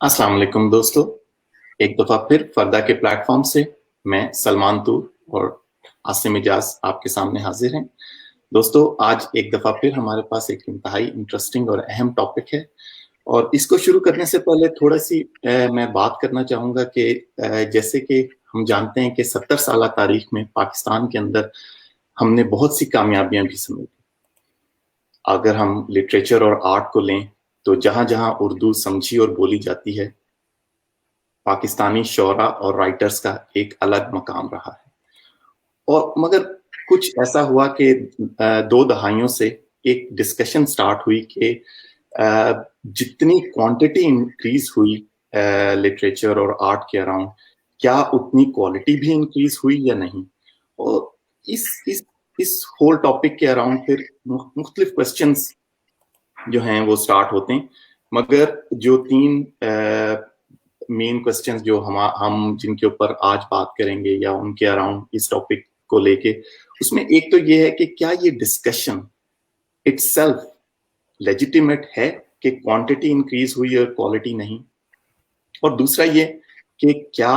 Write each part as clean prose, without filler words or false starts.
अस्सलाम वालेकुम दोस्तों, एक दफ़ा फिर फरदा के प्लेटफॉर्म से मैं सलमान तूर और आसिम इजाज आपके सामने हाजिर हैं। दोस्तों, आज एक दफ़ा फिर हमारे पास एक इंतहाई इंटरेस्टिंग और अहम टॉपिक है और इसको शुरू करने से पहले थोड़ा सी मैं बात करना चाहूँगा कि जैसे कि हम जानते हैं कि 70 साल तारीख में पाकिस्तान के अंदर हमने बहुत सी कामयाबियां भी समेटी। अगर हम लिटरेचर और आर्ट को लें तो जहां जहां उर्दू समझी और बोली जाती है, पाकिस्तानी शोरा और राइटर्स का एक अलग मकाम रहा है। और मगर कुछ ऐसा हुआ कि 2 दहाइयों से एक डिस्कशन स्टार्ट हुई कि जितनी क्वांटिटी इंक्रीज हुई लिटरेचर और आर्ट के अराउंड, क्या उतनी क्वालिटी भी इंक्रीज हुई या नहीं। और इस होल टॉपिक के अराउंड फिर मुख्तलिफ क्वेश्चंस जो हैं वो स्टार्ट होते हैं, मगर जो 3 मेन क्वेश्चंस जो हम जिनके ऊपर आज बात करेंगे या उनके अराउंड इस टॉपिक को लेके, उसमें एक तो ये है कि क्या ये डिस्कशन इटसेल्फ लेजिटिमेट है कि क्वांटिटी इंक्रीज हुई और क्वालिटी नहीं, और दूसरा ये कि क्या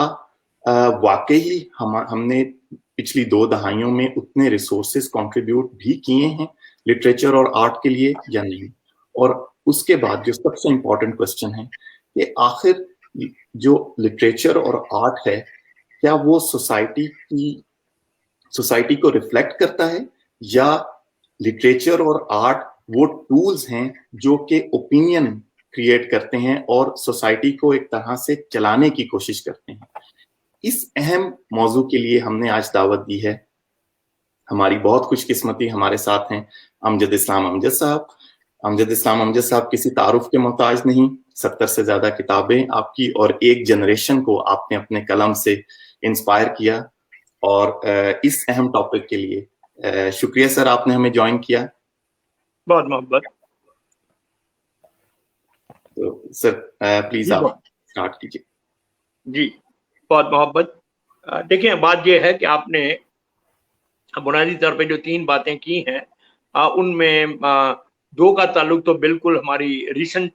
वाकई हमने पिछली 2 दहाइयों में उतने रिसोर्सेज कंट्रीब्यूट भी किए हैं लिटरेचर और आर्ट के लिए या नहीं। और उसके बाद जो सबसे इम्पोर्टेंट क्वेश्चन है कि आखिर जो लिटरेचर और आर्ट है, क्या वो सोसाइटी को रिफ्लेक्ट करता है, या लिटरेचर और आर्ट वो टूल्स हैं जो कि ओपिनियन क्रिएट करते हैं और सोसाइटी को एक तरह से चलाने की कोशिश करते हैं। इस अहम मौजू के लिए हमने आज दावत दी है। हमारी बहुत खुशकिस्मती, हमारे साथ हैं अमजद इस्लाम अमजद साहब। अमजद इस्लाम अमजद साहब किसी तारुफ के मोहताज नहीं, 70 से ज्यादा किताबें आपकी और एक जनरेशन को आपने अपने कलम से इंस्पायर किया। और इस अहम टॉपिक के लिए शुक्रिया सर, आपने हमें ज्वाइन किया। बहुत मोहब्बत। तो सर प्लीज आप स्टार्ट कीजिए। जी बहुत मोहब्बत। देखिए, बात यह है कि आपने बुनियादी तौर पे जो 3 बातें की हैं, उनमें 2 का ताल्लुक तो बिल्कुल हमारी रिसेंट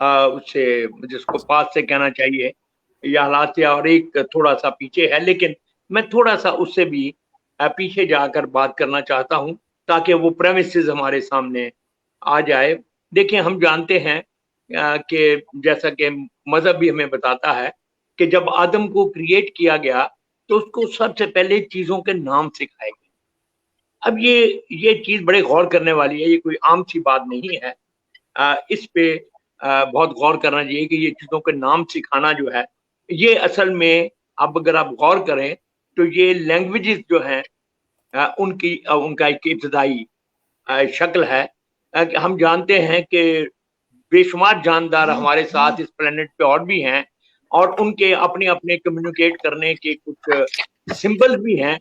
उससे, जिसको पास से कहना चाहिए या हालात से, और एक थोड़ा सा पीछे है। लेकिन मैं थोड़ा सा उससे भी पीछे जाकर बात करना चाहता हूं ताकि वो प्रेमिसेस हमारे सामने आ जाए। देखिए, हम जानते हैं कि जैसा कि मजहब भी हमें बताता है कि जब आदम को क्रिएट किया गया तो उसको सबसे पहले चीजों के नाम सिखाए गए। अब ये चीज बड़े गौर करने वाली है, ये कोई आम सी बात नहीं है। इस पे बहुत गौर करना चाहिए कि ये चीजों के नाम सिखाना जो है, ये असल में अब अगर आप गौर करें तो ये लैंग्वेजेस जो हैं उनका एक इब्तदाई शक्ल है। हम जानते हैं कि बेशुमार जानदार हमारे साथ इस प्लेनेट पे और भी हैं, और उनके अपने अपने कम्युनिकेट करने के कुछ सिंबल भी हैं,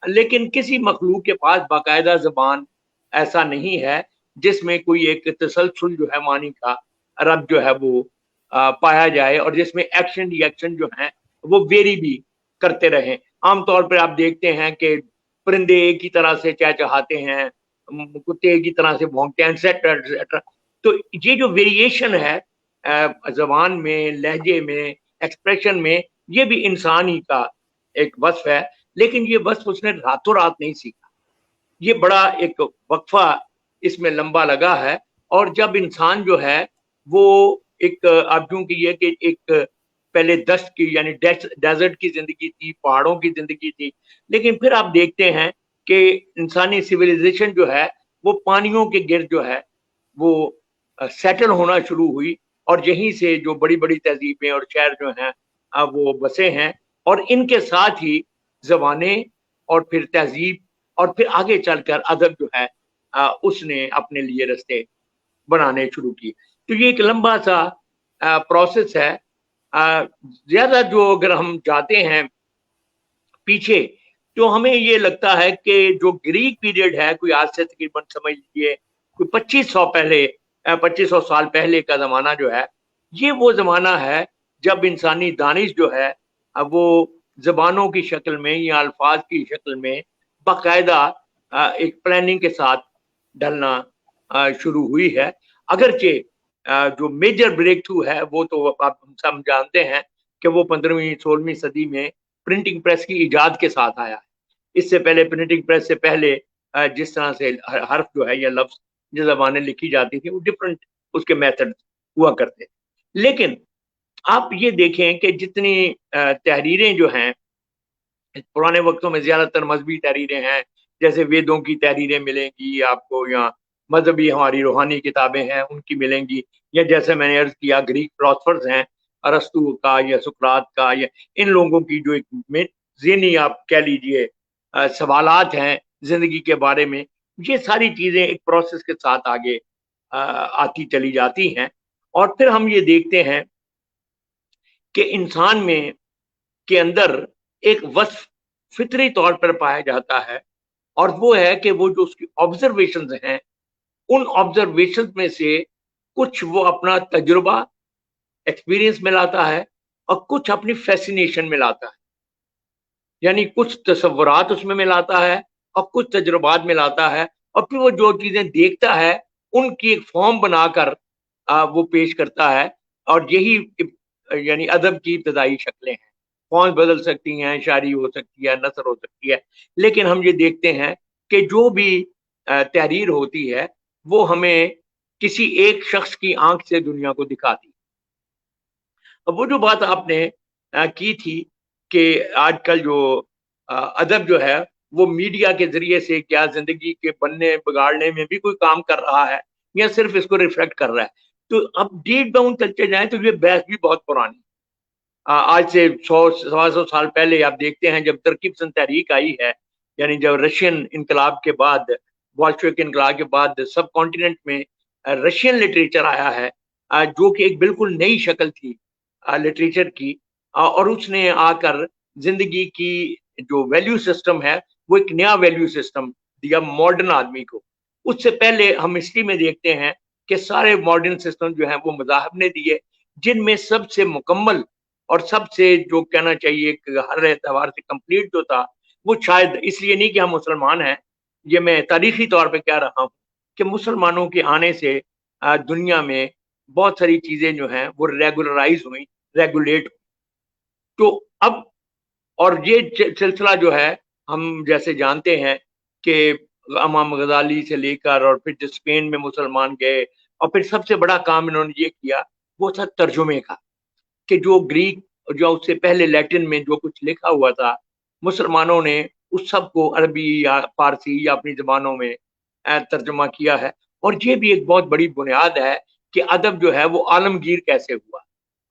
लेकिन किसी मखलूक के पास बाकायदा ज़बान ऐसा नहीं है जिसमें कोई एक तसलसल जो है मानी का रब जो है वो पाया जाए, और जिसमें एक्शन रिएक्शन जो है वो वेरी भी करते रहें। आमतौर पर आप देखते हैं कि परिंदे एक ही तरह से चहचहाते हैं, कुत्ते एक ही तरह से भौंकते हैं, एटसेट्रा एटसेट्रा। तो ये जो वेरिएशन है जबान में, लहजे में, एक्सप्रेशन में, ये भी इंसान ही का एक वस्फ है। लेकिन ये वस्फ उसने रातों रात नहीं सीखा, ये बड़ा एक वक्फा इसमें लंबा लगा है। और जब इंसान जो है वो एक, आप यूं कीजिए कि एक पहले दश्त की यानी डेजर्ट की जिंदगी थी, पहाड़ों की जिंदगी थी, लेकिन फिर आप देखते हैं कि इंसानी सिविलाइजेशन जो है वो पानियों के गिर्द जो है वो सेटल होना शुरू हुई, और यहीं से जो बड़ी बड़ी तहजीबें और शहर जो हैं वो बसे हैं, और इनके साथ ही जबानें और फिर तहजीब और फिर आगे चलकर अदब जो है उसने अपने लिए रास्ते बनाने शुरू किए। तो ये एक लंबा सा प्रोसेस है। ज्यादा जो अगर हम जाते हैं पीछे तो हमें ये लगता है कि जो ग्रीक पीरियड है, कोई आज से तकरीबन समझ लीजिए कोई 2500 साल पहले का जमाना जो है, ये वो जमाना है जब इंसानी दानिश जो है वो जबानों की शक्ल में या अल्फाज की शक्ल में बाकायदा एक प्लानिंग के साथ ढलना शुरू हुई है। अगरचे जो मेजर ब्रेक थ्रू है वो तो आप हम सब जानते हैं कि वो 15वीं 16वीं सदी में प्रिंटिंग प्रेस की इजाद के साथ आया है। इससे पहले प्रिंटिंग प्रेस से पहले जिस तरह से हर्फ जो है या लफ्ज जिस जमाने लिखी जाती थी वो डिफरेंट उसके मेथड हुआ करते थे। लेकिन आप ये देखें कि जितनी तहरीरें जो हैं पुराने वक्तों में ज्यादातर मजहबी तहरीरें हैं, जैसे वेदों की तहरीरें मिलेंगी आपको, या मजहबी हमारी रूहानी किताबें हैं उनकी मिलेंगी, या जैसे मैंने अर्ज किया ग्रीक फिलोसफर्स हैं अरस्तु का या सुकरात का, या इन लोगों की जो एक ज़हनी आप कह लीजिए सवालात हैं जिंदगी के बारे में, ये सारी चीजें एक प्रोसेस के साथ आगे आती चली जाती हैं। और फिर हम ये देखते हैं कि इंसान में के अंदर एक वस्फ फितरी तौर पर पाया जाता है, और वो है कि वो जो उसकी ऑब्जर्वेशंस हैं उन ऑब्जर्वेशंस में से कुछ वो अपना तजुर्बा एक्सपीरियंस में लाता है और कुछ अपनी फैसिनेशन में लाता है, यानी कुछ तसव्वुरात उसमें मिलाता है और कुछ तजुर्बात में लाता है, और फिर वो जो चीजें देखता है उनकी एक फॉर्म बनाकर वो पेश करता है। और यही यानी अदब की इब्तदाई शक्लें हैं। फॉर्म बदल सकती हैं, शायरी हो सकती है, नसर हो सकती है, लेकिन हम ये देखते हैं कि जो भी तहरीर होती है वो हमें किसी एक शख्स की आंख से दुनिया को दिखाती। अब वो जो बात आपने की थी कि आजकल जो अदब जो है वो मीडिया के जरिए से क्या जिंदगी के बनने बिगाड़ने में भी कोई काम कर रहा है या सिर्फ इसको रिफ्लेक्ट कर रहा है, तो अब डीप डाउन चलते जाए तो ये बहस भी बहुत पुरानी। आज से 100-125 साल पहले आप देखते हैं जब तरकीब पसंद तहरीक आई है, यानी जब रशियन इनकलाब के बाद, बोल्शेविक इनकलाब के बाद सब कॉन्टिनेंट में रशियन लिटरेचर आया है, जो कि एक बिल्कुल नई शक्ल थी लिटरेचर की, और उसने आकर जिंदगी की जो वैल्यू सिस्टम है वो एक नया वैल्यू सिस्टम दिया मॉडर्न आदमी को। उससे पहले हम हिस्ट्री में देखते हैं कि सारे मॉडर्न सिस्टम जो है वो मज़ाहब ने दिए, जिनमें सबसे मुकम्मल और सबसे जो कहना चाहिए हर एतबार से कंप्लीट जो था वो शायद इसलिए नहीं कि हम मुसलमान हैं, ये मैं तारीखी तौर पे कह रहा हूँ कि मुसलमानों के आने से दुनिया में बहुत सारी चीजें जो हैं वो रेगुलराइज हुई, रेगुलेट हुई। तो अब और ये सिलसिला जो है हम जैसे जानते हैं कि इमाम गजाली से लेकर और फिर स्पेन में मुसलमान गए, और फिर सबसे बड़ा काम इन्होंने ये किया वो था तर्जुमे का, कि जो ग्रीक जो उससे पहले लैटिन में जो कुछ लिखा हुआ था मुसलमानों ने उस सब को अरबी या फारसी या अपनी जबानों में तर्जुमा किया है। और ये भी एक बहुत बड़ी बुनियाद है कि अदब जो है वो आलमगीर कैसे हुआ।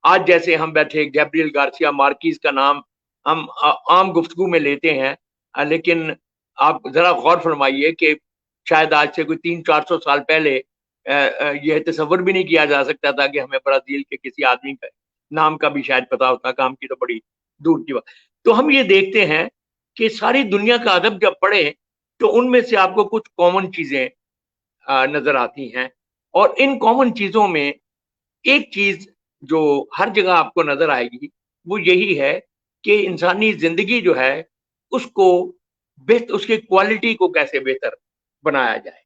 आज जैसे हम बैठे गैब्रियल गार्सिया मार्किस का नाम हम आम गुफ्तगू में लेते हैं, लेकिन आप जरा गौर फरमाइए कि शायद आज से कोई 300-400 साल पहले यह तस्वर भी नहीं किया जा सकता था कि हमें ब्राजील के किसी आदमी का नाम का भी शायद पता होता, काम की तो बड़ी दूर की बात। तो हम ये देखते हैं कि सारी दुनिया का अदब जब पढ़े तो उनमें से आपको कुछ कॉमन चीजें नजर आती हैं, और इन कॉमन चीजों में एक चीज जो हर जगह आपको नजर आएगी वो यही है कि इंसानी जिंदगी जो है उसको बेहतर, उसकी क्वालिटी को कैसे बेहतर बनाया जाए।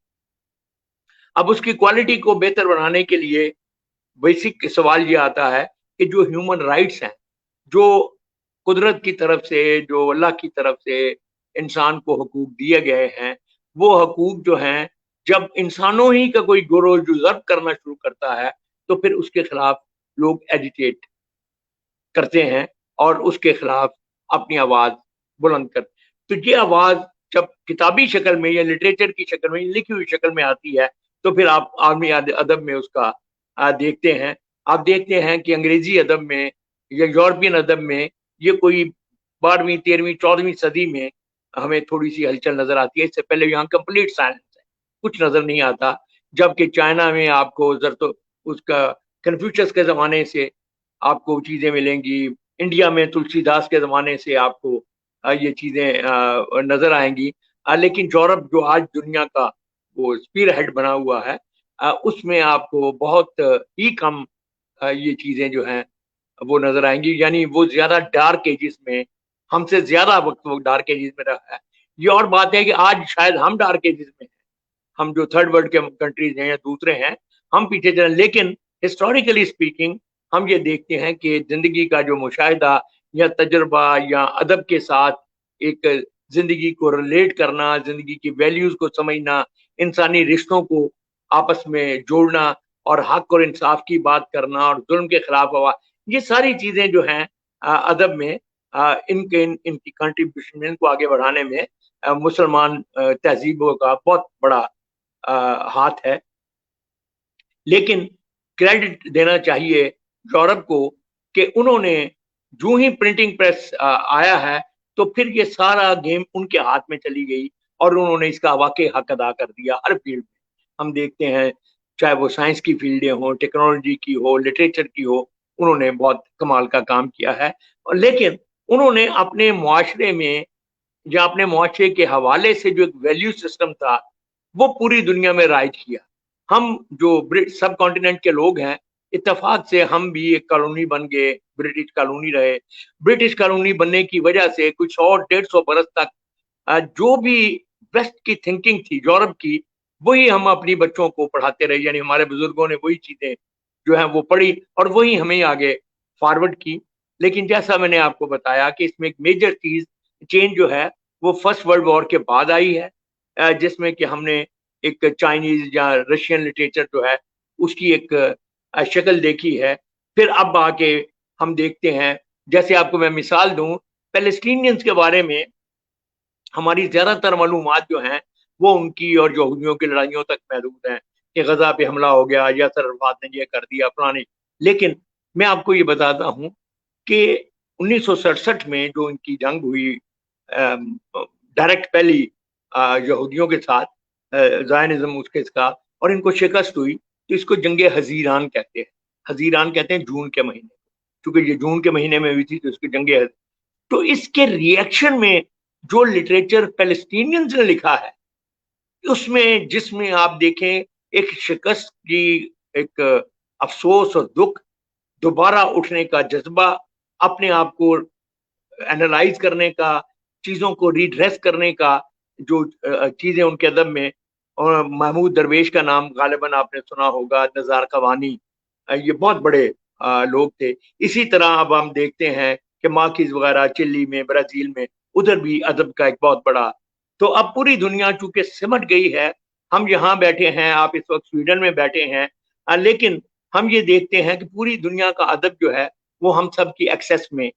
अब उसकी क्वालिटी को बेहतर बनाने के लिए बेसिक सवाल ये आता है कि जो ह्यूमन राइट्स हैं, जो कुदरत की तरफ से, जो अल्लाह की तरफ से इंसान को हकूक दिए गए हैं, वो हकूक जो हैं जब इंसानों ही का कोई गिरोह जुज़र्व करना शुरू करता है तो फिर उसके खिलाफ लोग एजिटेट करते हैं और उसके खिलाफ अपनी आवाज बुलंद करते। तो ये आवाज जब किताबी शक्ल में या लिटरेचर की शक्ल में, लिखी हुई शक्ल में आती है तो फिर आप आलमी अदब में उसका देखते हैं। आप देखते हैं कि अंग्रेजी अदब में या यूरोपियन अदब में ये कोई 12वीं 13वीं 14वीं सदी में हमें थोड़ी सी हलचल नजर आती है। इससे पहले यहाँ कंप्लीट साइलेंस है, कुछ नजर नहीं आता। जबकि चाइना में आपको तो उसका कन्फ्यूशस के जमाने से आपको चीजें मिलेंगी, इंडिया में तुलसीदास के जमाने से आपको ये चीजें नजर आएंगी, लेकिन यूरोप जो आज दुनिया का वो स्पीर हेड बना हुआ है उसमें आपको बहुत ही कम ये चीजें जो हैं वो नजर आएंगी। यानी वो ज्यादा डार्क एजेस में, हमसे ज्यादा वक्त वो डार्क एजेस में रहा है। ये और बात है कि आज शायद हम डार्क एजेस में हैं, हम जो थर्ड वर्ल्ड के कंट्रीज हैं या दूसरे हैं हम पीछे चले, लेकिन हिस्टोरिकली स्पीकिंग हम ये देखते हैं कि जिंदगी का जो मुशाहिदा या तजुर्बा या अदब के साथ एक जिंदगी को रिलेट करना, जिंदगी की वैल्यूज को समझना, इंसानी रिश्तों को आपस में जोड़ना और हक और इंसाफ की बात करना और जुल्म के खिलाफ आवाज, ये सारी चीजें जो हैं अदब में इनकी कंट्रीब्यूशन, इनको आगे बढ़ाने में मुसलमान तहजीबों का बहुत बड़ा हाथ है। लेकिन क्रेडिट देना चाहिए यूरोप को कि उन्होंने जो ही प्रिंटिंग प्रेस आया है तो फिर ये सारा गेम उनके हाथ में चली गई और उन्होंने इसका वाकई हक अदा कर दिया हर फील्ड में। हम देखते हैं चाहे वो साइंस की फील्डें हो, टेक्नोलॉजी की हो, लिटरेचर की हो, उन्होंने बहुत कमाल का काम किया है। और लेकिन उन्होंने अपने मुआशरे में या अपने मुआशरे के हवाले से जो एक वैल्यू सिस्टम था वो पूरी दुनिया में राइज किया। हम जो सब कॉन्टिनेंट के लोग हैं, इत्तेफाक से हम भी एक कॉलोनी बन गए, ब्रिटिश कॉलोनी रहे। ब्रिटिश कॉलोनी बनने की वजह से कुछ 100-150 बरस तक जो भी वेस्ट की थिंकिंग थी यूरोप की, वही हम अपनी बच्चों को पढ़ाते रहे, यानी हमारे बुजुर्गों ने वही चीजें जो है वो पढ़ी और वही हमें आगे फॉरवर्ड की। लेकिन जैसा मैंने आपको बताया कि इसमें एक मेजर चेंज जो है वो फर्स्ट वर्ल्ड वॉर के बाद आई है, जिसमें कि हमने एक चाइनीज या रशियन लिटरेचर जो है उसकी एक शक्ल देखी है। फिर अब आके हम देखते हैं, जैसे आपको मैं मिसाल दूं, पैलेस्टीनियंस के बारे में हमारी ज्यादातर मालूमात जो हैं वो उनकी और यहूदियों की लड़ाइयों तक महदूद हैं कि गजा पे हमला हो गया, यासर अरफात ने ये कर दिया फलानी। लेकिन मैं आपको ये बताता हूँ कि 1967 में जो इनकी जंग हुई डायरेक्ट पहली यहूदियों के साथ, ज़ायनिज़्म उसके साथ, और इनको शिकस्त हुई, तो इसको जंगे हजीरान कहते हैं। हजीरान कहते हैं जून के महीने, क्योंकि ये जून के महीने में हुई थी तो इसको जंगे। तो इसके रिएक्शन में जो लिटरेचर पैलेस्टीनियंस ने लिखा है उसमें, जिसमें आप देखें एक शिकस्त की एक अफसोस और दुख, दोबारा उठने का जज्बा, अपने आप को एनालाइज करने का, चीजों को रिड्रेस करने का, जो चीजें उनके अदब में, और महमूद दरवेश का नाम गालिबन आपने सुना होगा, नज़ार कवानी, ये बहुत बड़े लोग थे। इसी तरह अब हम देखते हैं कि मार्किस वगैरह चिली में, ब्राजील में, उधर भी अदब का एक बहुत बड़ा। तो अब पूरी दुनिया चूंकि सिमट गई है, हम यहाँ बैठे हैं, आप इस वक्त स्वीडन में बैठे हैं, लेकिन हम ये देखते हैं कि पूरी दुनिया का अदब जो है वो हम सब की एक्सेस में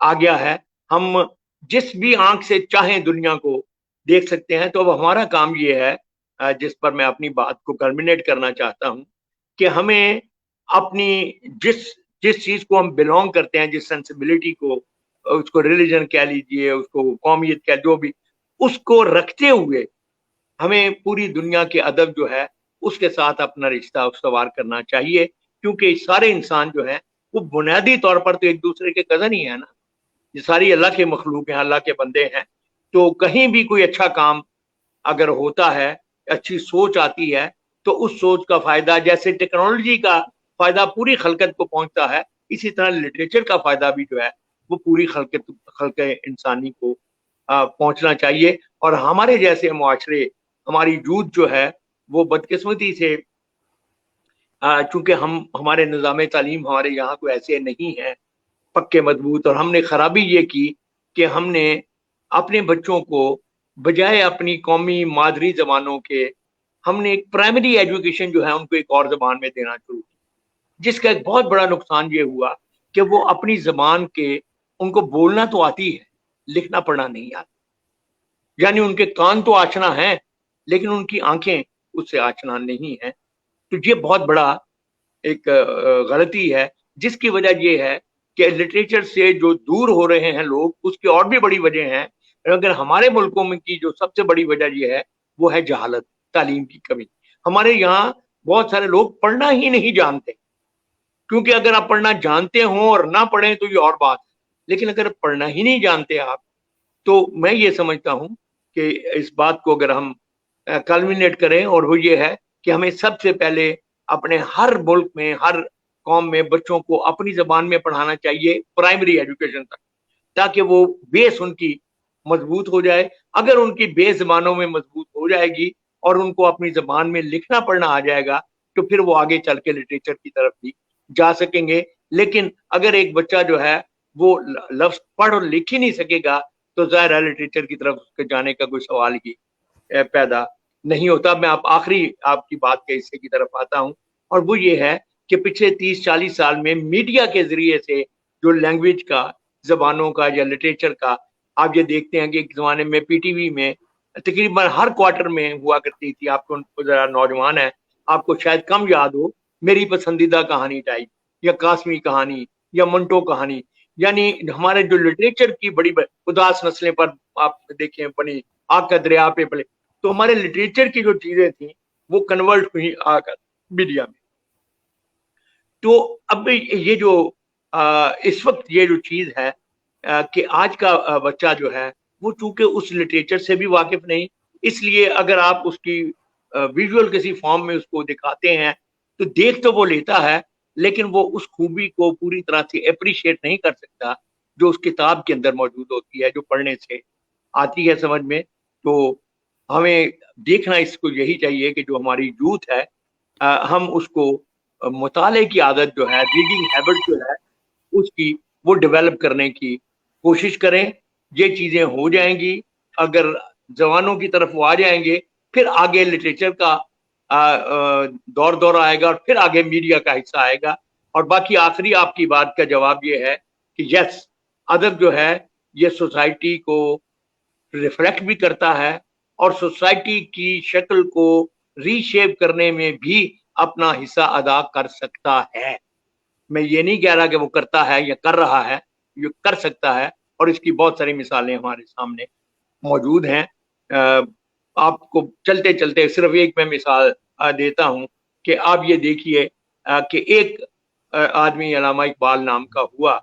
आ गया है। हम जिस भी आंख से चाहें दुनिया को देख सकते हैं। तो अब हमारा काम ये है, जिस पर मैं अपनी बात को टर्मिनेट करना चाहता हूँ, कि हमें अपनी जिस जिस चीज को हम बिलोंग करते हैं, जिस सेंसिबिलिटी को, उसको रिलीजन कह लीजिए, उसको कौमियत कह, जो भी, उसको रखते हुए हमें पूरी दुनिया के अदब जो है उसके साथ अपना रिश्ता उसवार करना चाहिए। क्योंकि सारे इंसान जो है वो बुनियादी तौर पर तो एक दूसरे के कजन ही है ना, ये सारी अल्लाह के मखलूक हैं, अल्लाह के बंदे हैं। तो कहीं भी कोई अच्छा काम अगर होता है, अच्छी सोच आती है, तो उस सोच का फायदा, जैसे टेक्नोलॉजी का फायदा पूरी खलकत को पहुंचता है, इसी तरह लिटरेचर का फायदा भी जो है वो पूरी खलक इंसानी को पहुंचना चाहिए। और हमारे जैसे मुआशरे, हमारी यूथ जो है वो बदकिस्मती से, चूंकि हमारे निज़ाम तालीम हमारे यहाँ को ऐसे नहीं है पक्के मजबूत, और हमने खराबी ये की कि हमने अपने बच्चों को बजाय अपनी कौमी मादरी जबानों के, हमने एक प्राइमरी एजुकेशन जो है उनको एक और जबान में देना शुरू की, जिसका एक बहुत बड़ा नुकसान ये हुआ कि वो अपनी जबान के, उनको बोलना तो आती है, लिखना पढ़ना नहीं आता, यानी उनके कान तो आशना है लेकिन उनकी आंखें उससे आशना नहीं है। तो ये बहुत बड़ा एक गलती है, जिसकी वजह ये है कि लिटरेचर से जो दूर हो रहे हैं लोग, उसकी और भी बड़ी वजह है। अगर हमारे मुल्कों में की जो सबसे बड़ी वजह ये है वो है जहालत, तालीम की कमी। हमारे यहाँ बहुत सारे लोग पढ़ना ही नहीं जानते, क्योंकि अगर आप पढ़ना जानते हो और ना पढ़ें तो ये और बात है, लेकिन अगर पढ़ना ही नहीं जानते आप, तो मैं ये समझता हूँ कि इस बात को अगर हम कल्मिनेट करें, और वो ये है कि हमें सबसे पहले अपने हर मुल्क में, हर कौम में बच्चों को अपनी जबान में पढ़ाना चाहिए प्राइमरी एजुकेशन तक, ताकि वो बेस उनकी मजबूत हो जाए। अगर उनकी बेस जबानों में मजबूत हो जाएगी और उनको अपनी जबान में लिखना पढ़ना आ जाएगा, تو پھر وہ آگے چل کے لٹریچر کی طرف بھی جا سکیں گے. لیکن اگر ایک بچہ جو ہے وہ لفظ پڑھ اور لکھ ہی نہیں سکے گا تو ظاہر ہے لٹریچر کی طرف جانے کا کوئی سوال ہی پیدا نہیں ہوتا. میں آخری آپ کی بات کے حصے کی طرف آتا ہوں, اور وہ یہ ہے کہ پچھلے 30-40 سال میں میڈیا کے ذریعے سے جو لینگویج کا, زبانوں کا یا لٹریچر کا, آپ یہ دیکھتے ہیں کہ ایک زمانے میں پی ٹی وی میں تقریباً ہر کوارٹر میں ہوا کرتی تھی. آپ کو ذرا نوجوان ہے, آپ کو شاید کم یاد ہو, میری پسندیدہ کہانی ٹائپ یا قاسمی کہانی یا منٹو کہانی. یعنی ہمارے جو لٹریچر کی بڑی اداس نسلیں پر آپ دیکھیں بنی, آگ کا دریا پہ پلے, تو ہمارے لٹریچر کی جو چیزیں تھیں وہ کنورٹ ہوئی آ کر میڈیا میں. تو اب یہ جو اس وقت یہ جو چیز ہے کہ آج کا بچہ جو ہے وہ چونکہ اس لٹریچر سے بھی واقف نہیں, اس لیے اگر آپ اس کی ویژول کسی فارم میں اس کو دکھاتے ہیں تو دیکھ تو وہ لیتا ہے, لیکن وہ اس خوبی کو پوری طرح سے اپریشیٹ نہیں کر سکتا جو اس کتاب کے اندر موجود ہوتی ہے, جو پڑھنے سے آتی ہے سمجھ میں. تو ہمیں دیکھنا اس کو یہی چاہیے کہ جو ہماری یوتھ ہے ہم اس کو مطالعے کی عادت جو ہے, ریڈنگ ہیبٹ جو ہے اس کی وہ ڈیولپ کرنے کی کوشش کریں. یہ چیزیں ہو جائیں گی, اگر زبانوں کی طرف وہ آ جائیں گے پھر آگے لٹریچر کا دور آئے گا, اور پھر آگے میڈیا کا حصہ آئے گا. اور باقی آخری آپ کی بات کا جواب یہ ہے کہ یس, ادب جو ہے یہ سوسائٹی کو ریفلیکٹ بھی کرتا ہے اور سوسائٹی کی شکل کو ری شیپ کرنے میں بھی اپنا حصہ ادا کر سکتا ہے. میں یہ نہیں کہہ رہا کہ وہ کرتا ہے یا کر رہا ہے, یہ کر سکتا ہے, اور اس کی بہت ساری مثالیں ہمارے سامنے موجود ہیں. آپ کو چلتے چلتے صرف ایک میں مثال دیتا ہوں کہ آپ یہ دیکھیے کہ ایک آدمی علامہ اقبال نام کا ہوا,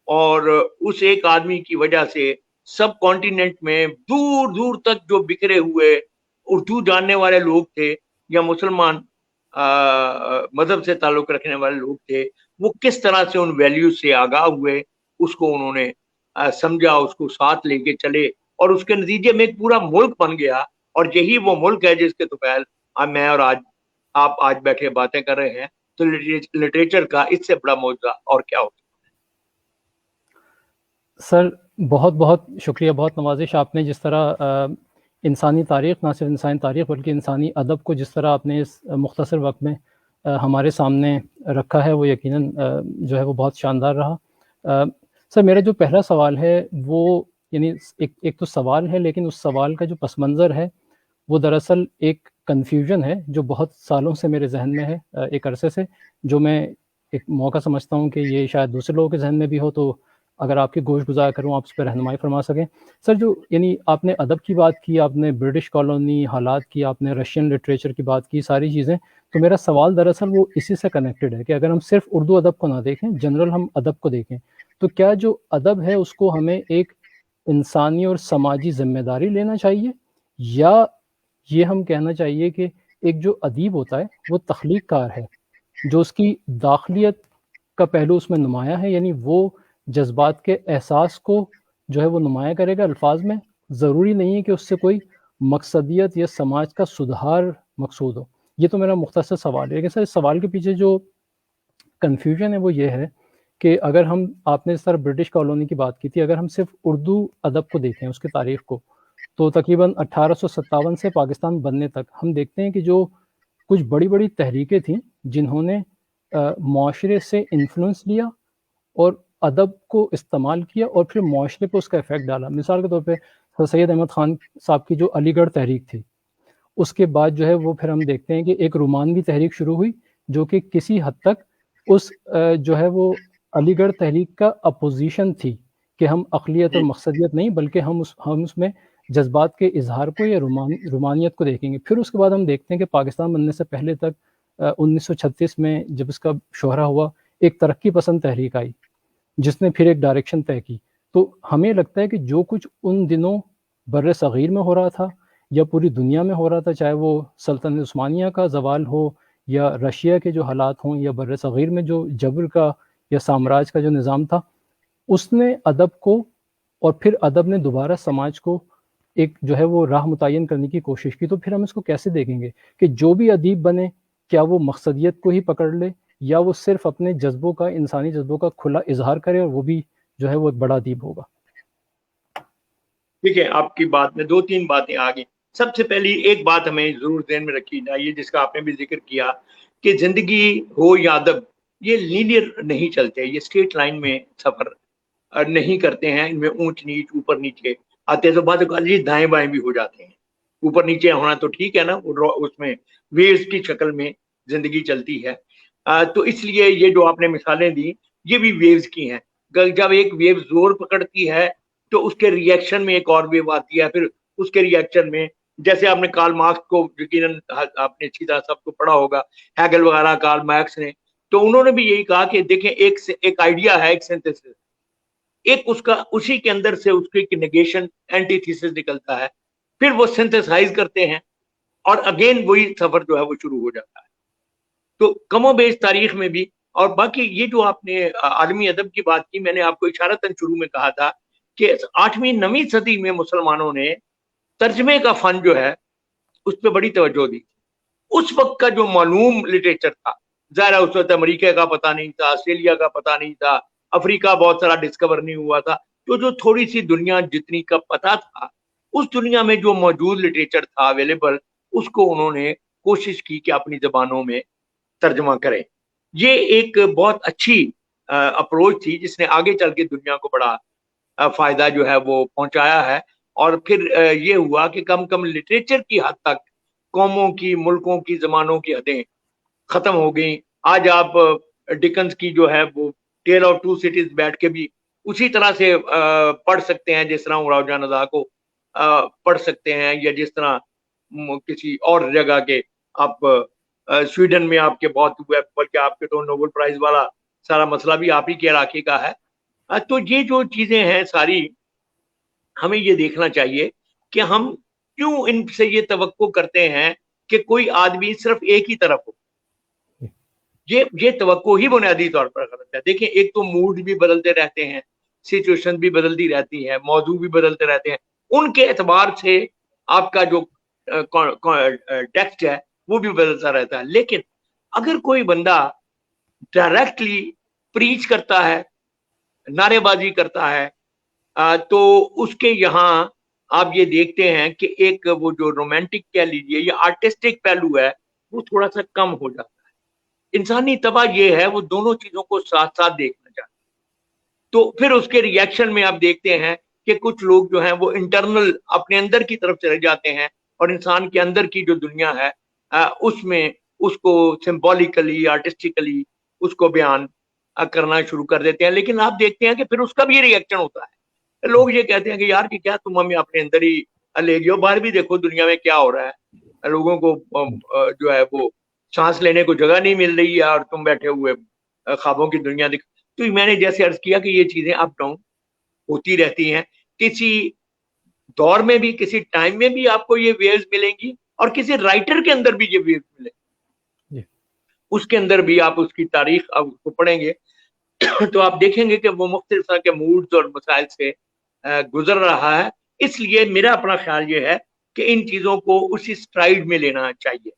اور اس ایک آدمی کی وجہ سے سب کانٹیننٹ میں دور دور تک جو بکھرے ہوئے اردو جاننے والے لوگ تھے یا مسلمان مذہب سے تعلق رکھنے والے لوگ تھے, وہ کس طرح سے ان ویلیوز سے آگاہ ہوئے, اس کو انہوں نے سمجھا, اس کو ساتھ لے کے چلے, اور اس کے نتیجے میں ایک پورا ملک بن گیا. اور یہی وہ ملک ہے جس کے توفیل میں اور آپ آج بیٹھے باتیں کر رہے ہیں. تو لٹریچر کا اس سے بڑا معجزہ اور کیا ہو سر؟ بہت بہت شکریہ, بہت نوازش. آپ نے جس طرح انسانی تاریخ, نہ صرف انسانی تاریخ بلکہ انسانی ادب کو جس طرح آپ نے اس مختصر وقت میں ہمارے سامنے رکھا ہے, وہ یقیناً جو ہے وہ بہت شاندار رہا. سر میرا جو پہلا سوال ہے وہ یعنی ایک تو سوال ہے, لیکن اس سوال کا جو پس منظر ہے وہ دراصل ایک کنفیوژن ہے جو بہت سالوں سے میرے ذہن میں ہے, ایک عرصے سے, جو میں ایک موقع سمجھتا ہوں کہ یہ شاید دوسرے لوگوں کے ذہن میں بھی ہو, تو اگر آپ کی گوش گزار کروں آپ اس پہ رہنمائی فرما سکیں. سر جو یعنی آپ نے ادب کی بات کی, آپ نے برٹش کالونی حالات کی, آپ نے رشین لٹریچر کی بات کی, ساری چیزیں, تو میرا سوال دراصل وہ اسی سے کنیکٹڈ ہے کہ اگر ہم صرف اردو ادب کو نہ دیکھیں, جنرل ہم ادب کو دیکھیں, تو کیا جو ادب ہے اس کو ہمیں ایک انسانی اور سماجی ذمہ داری لینا چاہیے, یا یہ ہم کہنا چاہیے کہ ایک جو ادیب ہوتا ہے وہ تخلیق کار ہے, جو اس کی داخلیت کا پہلو اس میں نمایاں ہے, یعنی وہ جذبات کے احساس کو جو ہے وہ نمایاں کرے گا الفاظ میں, ضروری نہیں ہے کہ اس سے کوئی مقصدیت یا سماج کا سدھار مقصود ہو. یہ تو میرا مختصر سوال ہے. لیکن سر اس سوال کے پیچھے جو کنفیوژن ہے وہ یہ ہے کہ اگر ہم, آپ نے اس طرح برٹش کالونی کی بات کی تھی, اگر ہم صرف اردو ادب کو دیکھیں, اس کی تاریخ کو, تو تقریباً 1857 سے پاکستان بننے تک ہم دیکھتے ہیں کہ جو کچھ بڑی بڑی تحریکیں تھیں جنہوں نے معاشرے سے انفلوئنس لیا اور ادب کو استعمال کیا اور پھر معاشرے پہ اس کا افیکٹ ڈالا. مثال کے طور پہ سر سید احمد خان صاحب کی جو علی گڑھ تحریک تھی, اس کے بعد جو ہے وہ پھر ہم دیکھتے ہیں کہ ایک رومانوی تحریک شروع ہوئی جو کہ کسی حد تک اس جو ہے وہ علی گڑھ تحریک کا اپوزیشن تھی کہ ہم اقلیت اور مقصدیت نہیں بلکہ ہم اس میں جذبات کے اظہار کو یا رومانیت کو دیکھیں گے. پھر اس کے بعد ہم دیکھتے ہیں کہ پاکستان بننے سے پہلے تک 1936 میں جب اس کا شہرہ ہوا, ایک ترقی پسند تحریک آئی جس نے پھر ایک ڈائریکشن طے کی. تو ہمیں لگتا ہے کہ جو کچھ ان دنوں بر صغیر میں ہو رہا تھا یا پوری دنیا میں ہو رہا تھا, چاہے وہ سلطنت عثمانیہ کا زوال ہو یا رشیا کے جو حالات ہوں یا بر صغیر میں جو جبر کا یا سامراج کا جو نظام تھا, اس نے ادب کو اور پھر ادب نے دوبارہ سماج کو ایک جو ہے وہ راہ متعین کرنے کی کوشش کی. تو پھر ہم اس کو کیسے دیکھیں گے کہ جو بھی ادیب بنے کیا وہ مقصدیت کو ہی پکڑ لے یا وہ صرف اپنے جذبوں کا، انسانی جذبوں کا کھلا اظہار کرے اور وہ بھی جو ہے وہ ایک بڑا ادیب ہوگا؟ ٹھیک ہے، آپ کی بات میں 2-3 باتیں آ گئی. سب سے پہلی ایک بات ہمیں ضرور ذہن میں رکھی چاہیے، جس کا آپ نے بھی ذکر کیا، کہ زندگی ہو یا ادب، یہ لینئر نہیں چلتے، یہ اسٹریٹ لائن میں سفر نہیں کرتے ہیں. ان میں اونچ نیچ، اوپر نیچے آتے ہیں، تو بعض اوقات یہ دائیں بائیں بھی ہو جاتے ہیں. اوپر نیچے ہونا تو ٹھیک ہے نا، اس میں ویوز کی شکل میں زندگی چلتی ہے. تو اس لیے یہ جو آپ نے مثالیں دی یہ بھی ویوز کی ہیں. جب ایک ویو زور پکڑتی ہے تو اس کے ری ایکشن میں ایک اور ویو آتی ہے، پھر اس کے ری ایکشن میں، جیسے آپ نے کارل مارکس کو یقیناً آپ نے اچھی طرح سب کو پڑھا ہوگا، ہیگل وغیرہ، کارل مارکس نے، تو انہوں نے بھی یہی کہا کہ دیکھیں ایک آئیڈیا ہے، ایک سینتھسس، ایک اس کا اسی کے اندر سے اس کی نیگیشن، اینٹی تھیسس نکلتا ہے، پھر وہ سنتھسائز کرتے ہیں اور اگین وہی سفر جو ہے وہ شروع ہو جاتا ہے. تو کم و بیش تاریخ میں بھی. اور باقی یہ جو آپ نے عالمی ادب کی بات کی، میں نے آپ کو اشارتاً شروع میں کہا تھا کہ 8ویں 9ویں صدی میں مسلمانوں نے ترجمے کا فن جو ہے اس پہ بڑی توجہ دی. اس وقت کا جو معلوم لٹریچر تھا، ظاہر ہے اس وقت امریکہ کا پتہ نہیں تھا، آسٹریلیا کا پتہ نہیں تھا، افریقہ بہت سارا ڈسکور نہیں ہوا تھا، جو تھوڑی سی دنیا جتنی کا پتہ تھا، اس دنیا میں جو موجود لٹریچر تھا اویلیبل، اس کو انہوں نے کوشش کی کہ اپنی زبانوں میں ترجمہ کریں. یہ ایک بہت اچھی اپروچ تھی جس نے آگے چل کے دنیا کو بڑا فائدہ جو ہے وہ پہنچایا ہے. اور پھر یہ ہوا کہ کم لٹریچر کی حد تک قوموں کی، ملکوں کی، زمانوں کی حدیں ختم ہو گئیں. آج آپ ڈکنز کی جو ہے وہ ٹیل آف ٹو سٹیز بیٹھ کے بھی اسی طرح سے پڑھ سکتے ہیں جس طرح امراؤ جان ادا کو پڑھ سکتے ہیں، یا جس طرح کسی اور جگہ کے آپ سویڈن میں آپ کے بہت ہوئے، بلکہ آپ کے تو نوبل پرائز والا سارا مسئلہ بھی آپ ہی کے علاقے کا ہے. تو یہ جو چیزیں ہیں ساری، ہمیں یہ دیکھنا چاہیے کہ ہم کیوں ان سے یہ توقع کرتے ہیں کہ کوئی آدمی صرف ایک ہی طرف ہو. یہ توقع ہی بنیادی طور پر غلط ہے. دیکھیں، ایک تو موڈ بھی بدلتے رہتے ہیں، سچویشن بھی بدلتی رہتی ہے، موضوع بھی بدلتے رہتے ہیں، ان کے اعتبار سے آپ کا جو ٹیکسٹ ہے وہ بھی بدلتا رہتا ہے. لیکن اگر کوئی بندہ ڈائریکٹلی پریچ کرتا ہے، نعرے بازی کرتا ہے، تو اس کے یہاں آپ یہ دیکھتے ہیں کہ ایک وہ جو رومانٹک کہہ لیجیے یا آرٹسٹک پہلو ہے وہ تھوڑا سا کم ہو جاتا ہے. انسانی طبع یہ ہے، وہ دونوں چیزوں کو ساتھ ساتھ دیکھنا چاہتے ہیں. تو پھر اس کے ری ایکشن میں آپ دیکھتے ہیں کہ کچھ لوگ جو ہیں وہ انٹرنل اپنے اندر کی طرف چلے جاتے ہیں، اور انسان کے اندر کی جو دنیا ہے اس میں اس کو سمبولیکلی، آرٹسٹیکلی اس کو بیان کرنا شروع کر دیتے ہیں. لیکن آپ دیکھتے ہیں کہ پھر اس کا بھی ری ایکشن ہوتا ہے. لوگ یہ کہتے ہیں کہ یار کہ کیا تم ہمیں اپنے اندر ہی لے گئے ہو، باہر بھی دیکھو دنیا میں کیا ہو رہا ہے، لوگوں کو جو ہے وہ سانس لینے کو جگہ نہیں مل رہی ہے اور تم بیٹھے ہوئے خوابوں کی دنیا دکھ. تو میں نے جیسے عرض کیا کہ یہ چیزیں اپ ڈاؤن ہوتی رہتی ہیں. کسی دور میں بھی، کسی ٹائم میں بھی آپ کو یہ ویوز ملیں گی، اور کسی رائٹر کے اندر بھی یہ ویوز ملیں گی. اس کے اندر بھی آپ اس کی تاریخ اب کو پڑھیں گے تو آپ دیکھیں گے کہ وہ مختلف طرح کے موڈز اور مسائل سے گزر رہا ہے. اس لیے میرا اپنا خیال یہ ہے کہ ان چیزوں کو اسی سٹرائیڈ میں لینا چاہیے،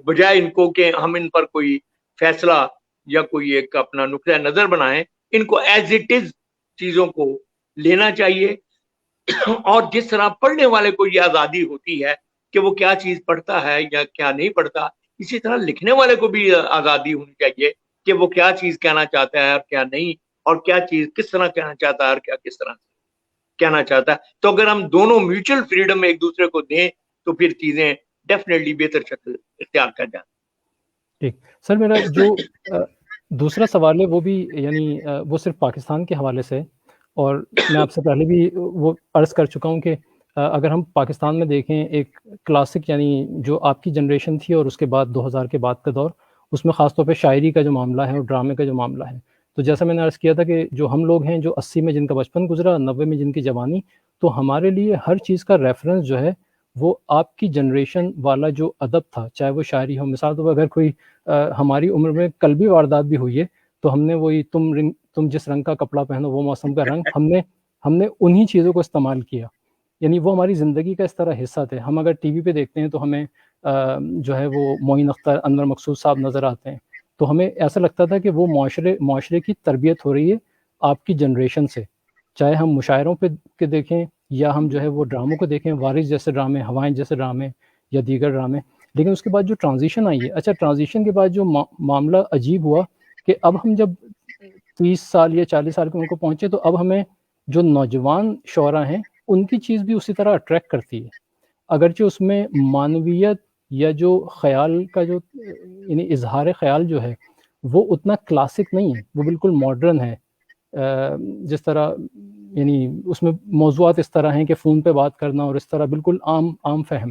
بجائے ان کو کہ ہم ان پر کوئی فیصلہ یا کوئی ایک اپنا نقطہ نظر بنائیں. ان کو ایز اٹ از چیزوں کو لینا چاہیے. اور جس طرح پڑھنے والے کو یہ آزادی ہوتی ہے کہ وہ کیا چیز پڑھتا ہے یا کیا نہیں پڑھتا، اسی طرح لکھنے والے کو بھی آزادی ہونی چاہیے کہ وہ کیا چیز کہنا چاہتا ہے اور کیا نہیں، اور کیا چیز کس طرح کہنا چاہتا ہے اور کیا کس طرح کہنا چاہتا ہے. تو اگر ہم دونوں میوچل فریڈم ایک دوسرے کو دیں تو پھر چیزیں ڈیفینیٹلی بہتر شکل اختیار کر جائیں. ٹھیک سر، میرا جو دوسرا سوال ہے وہ بھی یعنی وہ صرف پاکستان کے حوالے سے، اور میں آپ سے پہلے بھی وہ عرض کر چکا ہوں کہ اگر ہم پاکستان میں دیکھیں ایک کلاسک یعنی جو آپ کی جنریشن تھی اور اس کے بعد 2000 کے بعد کا دور، اس میں خاص طور پہ شاعری کا جو معاملہ ہے اور ڈرامے کا جو معاملہ ہے، تو جیسا میں نے عرض کیا تھا کہ جو ہم لوگ ہیں جو 80 میں جن کا بچپن گزرا، 90 میں جن کی جوانی، تو ہمارے لیے ہر چیز کا ریفرنس جو ہے وہ آپ کی جنریشن والا جو ادب تھا، چاہے وہ شاعری ہو. مثال طور پر اگر کوئی ہماری عمر میں قلبی واردات بھی ہوئی ہے تو ہم نے وہی تم جس رنگ کا کپڑا پہنو وہ موسم کا رنگ، ہم نے انہی چیزوں کو استعمال کیا. یعنی وہ ہماری زندگی کا اس طرح حصہ تھے. ہم اگر ٹی وی پہ دیکھتے ہیں تو ہمیں جو ہے وہ معین اختر، انور مقصود صاحب نظر آتے ہیں، تو ہمیں ایسا لگتا تھا کہ وہ معاشرے کی تربیت ہو رہی ہے آپ کی جنریشن سے، چاہے ہم مشاعروں پہ کے دیکھیں یا ہم جو ہے وہ ڈراموں کو دیکھیں، وارث جیسے ڈرامے، ہوائیں جیسے ڈرامے یا دیگر ڈرامے. لیکن اس کے بعد جو ٹرانزیشن آئی ہے، اچھا ٹرانزیشن کے بعد جو معاملہ عجیب ہوا کہ اب ہم جب 30 سال یا 40 سال کے عمر کو پہنچے تو اب ہمیں جو نوجوان شعراء ہیں ان کی چیز بھی اسی طرح اٹریکٹ کرتی ہے، اگرچہ اس میں معنویت یا جو خیال کا جو یعنی اظہار خیال جو ہے وہ اتنا کلاسک نہیں ہے، وہ بالکل ماڈرن ہے. جس طرح یعنی اس میں موضوعات اس طرح ہیں کہ فون پہ بات کرنا اور اس طرح بالکل عام فہم.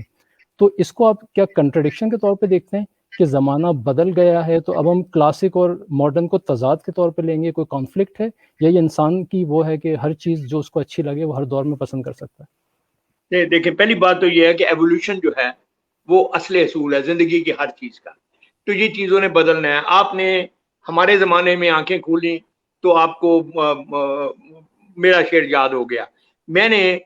تو اس کو آپ کیا کنٹرڈکشن کے طور پہ دیکھتے ہیں کہ زمانہ بدل گیا ہے تو اب ہم کلاسک اور ماڈرن کو تضاد کے طور پہ لیں گے، کوئی کانفلکٹ ہے، یا یہ انسان کی وہ ہے کہ ہر چیز جو اس کو اچھی لگے وہ ہر دور میں پسند کر سکتا ہے؟ دیکھیں، پہلی بات تو یہ ہے کہ ایوولوشن جو ہے وہ اصل اصول ہے زندگی کی ہر چیز کا، تو یہ چیزوں نے بدلنا ہے. آپ نے ہمارے زمانے میں آنکھیں کھولیں تو آپ کو میرا شعر یاد ہو گیا. میں نے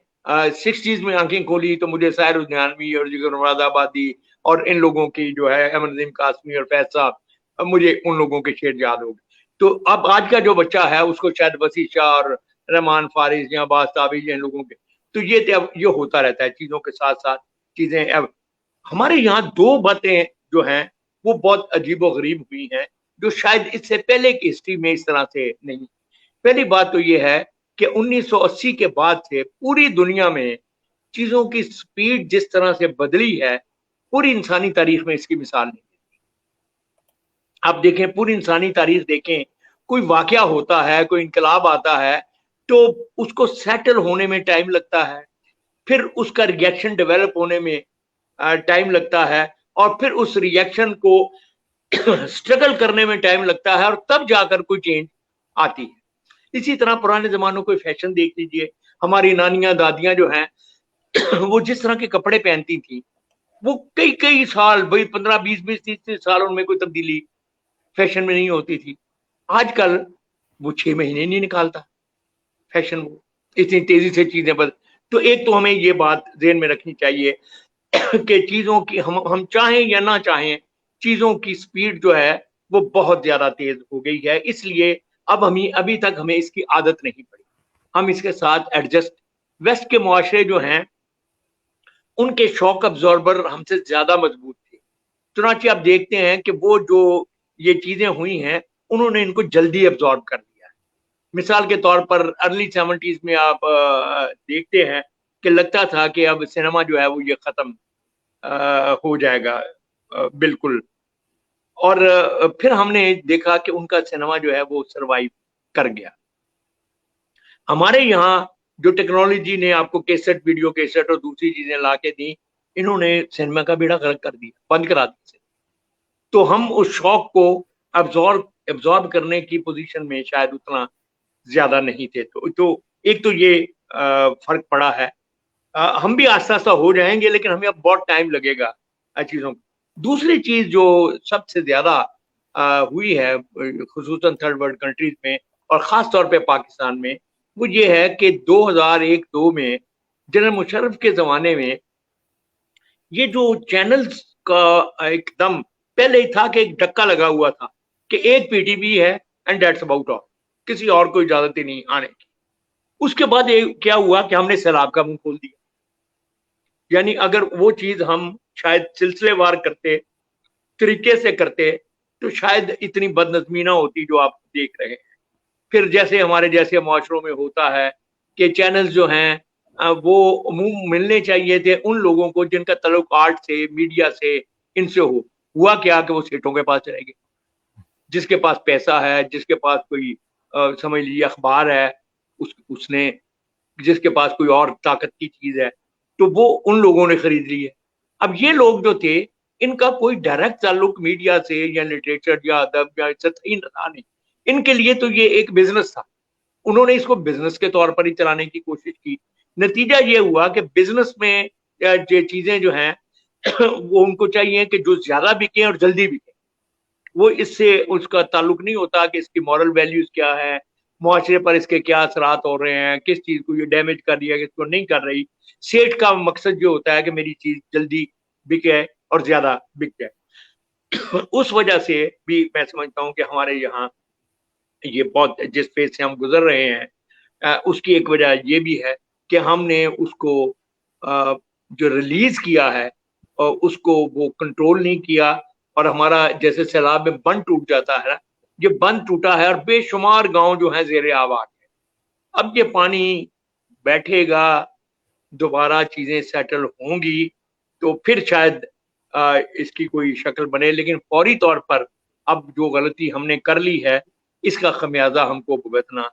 60s میں آنکھیں کھولی تو مجھے ساحر الدینوی اور جگر مراد آبادی اور ان لوگوں کی جو ہے احمد نظیم قاسمی اور فیض صاحب، مجھے ان لوگوں کے شعر یاد ہو گئے. تو اب آج کا جو بچہ ہے اس کو شاید وسیع شاہ اور رحمان فارس یا عباس تابعی ان لوگوں کے، تو یہ ہوتا رہتا ہے چیزوں کے ساتھ ساتھ چیزیں. اب ہمارے یہاں دو باتیں جو ہیں وہ بہت عجیب و غریب ہوئی ہیں جو شاید اس سے پہلے کی ہسٹری میں اس طرح سے نہیں. پہلی بات تو یہ ہے کہ 1980 کے بعد سے پوری دنیا میں چیزوں کی سپیڈ جس طرح سے بدلی ہے، پوری انسانی تاریخ میں اس کی مثال نہیں. آپ دیکھیں، پوری انسانی تاریخ دیکھیں، کوئی واقعہ ہوتا ہے، کوئی انقلاب آتا ہے تو اس کو سیٹل ہونے میں ٹائم لگتا ہے، پھر اس کا ریئیکشن ڈیولپ ہونے میں ٹائم لگتا ہے، اور پھر اس ریئیکشن کو اسٹرگل کرنے میں ٹائم لگتا ہے، اور تب جا کر کوئی چینج آتی ہے. اسی طرح پرانے زمانوں کو فیشن دیکھ لیجئے، ہماری نانیاں دادیاں جو ہیں وہ جس طرح کے کپڑے پہنتی تھیں وہ کئی سال، 15 20 30 سال ان میں کوئی تبدیلی فیشن میں نہیں ہوتی تھی. آج کل وہ 6 مہینے نہیں نکالتا فیشن، وہ اتنی تیزی سے چیزیں بدل. تو ایک تو ہمیں یہ بات ذہن میں رکھنی چاہیے کہ چیزوں کی ہم چاہیں یا نہ چاہیں، چیزوں کی سپیڈ جو ہے وہ بہت زیادہ تیز ہو گئی ہے. اس لیے اب ابھی تک ہمیں اس کی عادت نہیں پڑی، ہم اس کے ساتھ ایڈجسٹ. ویسٹ کے معاشرے جو ہیں ان کے شوق ابزاربر ہم سے زیادہ مضبوط تھے، چنانچہ آپ دیکھتے ہیں کہ وہ جو یہ چیزیں ہوئی ہیں انہوں نے ان کو جلدی ابزارب کر دیا ہے. مثال کے طور پر ارلی 70s میں آپ دیکھتے ہیں کہ لگتا تھا کہ اب سینما جو ہے وہ یہ ختم ہو جائے گا بالکل، اور پھر ہم نے دیکھا کہ ان کا سینما جو ہے وہ سروائیو کر گیا. ہمارے یہاں جو ٹیکنالوجی نے آپ کو کیسٹ، ویڈیو کیسٹ اور دوسری چیزیں لا کے دی، انہوں نے سینما کا بیڑا غرق کر دیا، بند کرا دیا. تو ہم اس شوق کو ابزارب کرنے کی پوزیشن میں شاید اتنا زیادہ نہیں تھے. تو ایک تو یہ فرق پڑا ہے. ہم بھی آہستہ آہستہ ہو جائیں گے لیکن ہمیں اب بہت ٹائم لگے گا چیزوں کو. دوسری چیز جو سب سے زیادہ ہوئی ہے خصوصاً تھرڈ ورلڈ کنٹریز میں اور خاص طور پہ پاکستان میں، وہ یہ ہے کہ 2001-2 میں جنرل مشرف کے زمانے میں یہ جو چینلز کا ایک دم پہلے ہی تھا کہ ایک ڈکا لگا ہوا تھا کہ ایک پی ٹی وی ہے اینڈ دیٹس اباؤٹ آل، کسی اور کو اجازت ہی نہیں آنے کی. اس کے بعد کیا ہوا کہ ہم نے سیلاب کا منہ کھول دیا. یعنی اگر وہ چیز ہم شاید سلسلے وار کرتے، طریقے سے کرتے، تو شاید اتنی بد نظمی نہ ہوتی جو آپ دیکھ رہے ہیں. پھر جیسے ہمارے جیسے معاشروں میں ہوتا ہے کہ چینلز جو ہیں وہ عموم ملنے چاہیے تھے ان لوگوں کو جن کا تعلق آرٹ سے، میڈیا سے، ان سے ہوا کیا کہ وہ سیٹوں کے پاس چلے گئے. جس کے پاس پیسہ ہے، جس کے پاس کوئی سمجھ لیجیے اخبار ہے، اس نے، جس کے پاس کوئی اور طاقت کی چیز ہے، تو وہ ان لوگوں نے خرید لی ہے. اب یہ لوگ جو تھے ان کا کوئی ڈائریکٹ تعلق میڈیا سے یا لٹریچر یا ادب یا سطحی نہ نہیں، ان کے لیے تو یہ ایک بزنس تھا. انہوں نے اس کو بزنس کے طور پر ہی چلانے کی کوشش کی. نتیجہ یہ ہوا کہ بزنس میں یہ چیزیں جو ہیں وہ ان کو چاہیے کہ جو زیادہ بکیں اور جلدی بکیں. وہ اس سے اس کا تعلق نہیں ہوتا کہ اس کی مورل ویلیوز کیا ہے، معاشرے پر اس کے کیا اثرات ہو رہے ہیں، کس چیز کو یہ ڈیمیج کر رہی ہے، کس کو نہیں کر رہی. سیٹ کا مقصد جو ہوتا ہے کہ میری چیز جلدی بکے اور ज्यादा बिक जाए। उस वजह से भी मैं समझता हूँ कि हमारे यहाँ ये बहुत जिस फेज से हम गुजर रहे हैं उसकी एक वजह ये भी है कि हमने उसको जो रिलीज किया है और उसको वो कंट्रोल नहीं किया, और हमारा जैसे सैलाब में बंद टूट जाता है ना, ये बंद टूटा है और बेशुमार गांव जो है जेर आबाद है। अब ये पानी बैठेगा, दोबारा चीजें सेटल होंगी तो फिर शायद इसकी कोई शक्ल बने, लेकिन फौरी तौर पर अब जो गलती हमने कर ली है इसका खमियाजा हमको भुगतना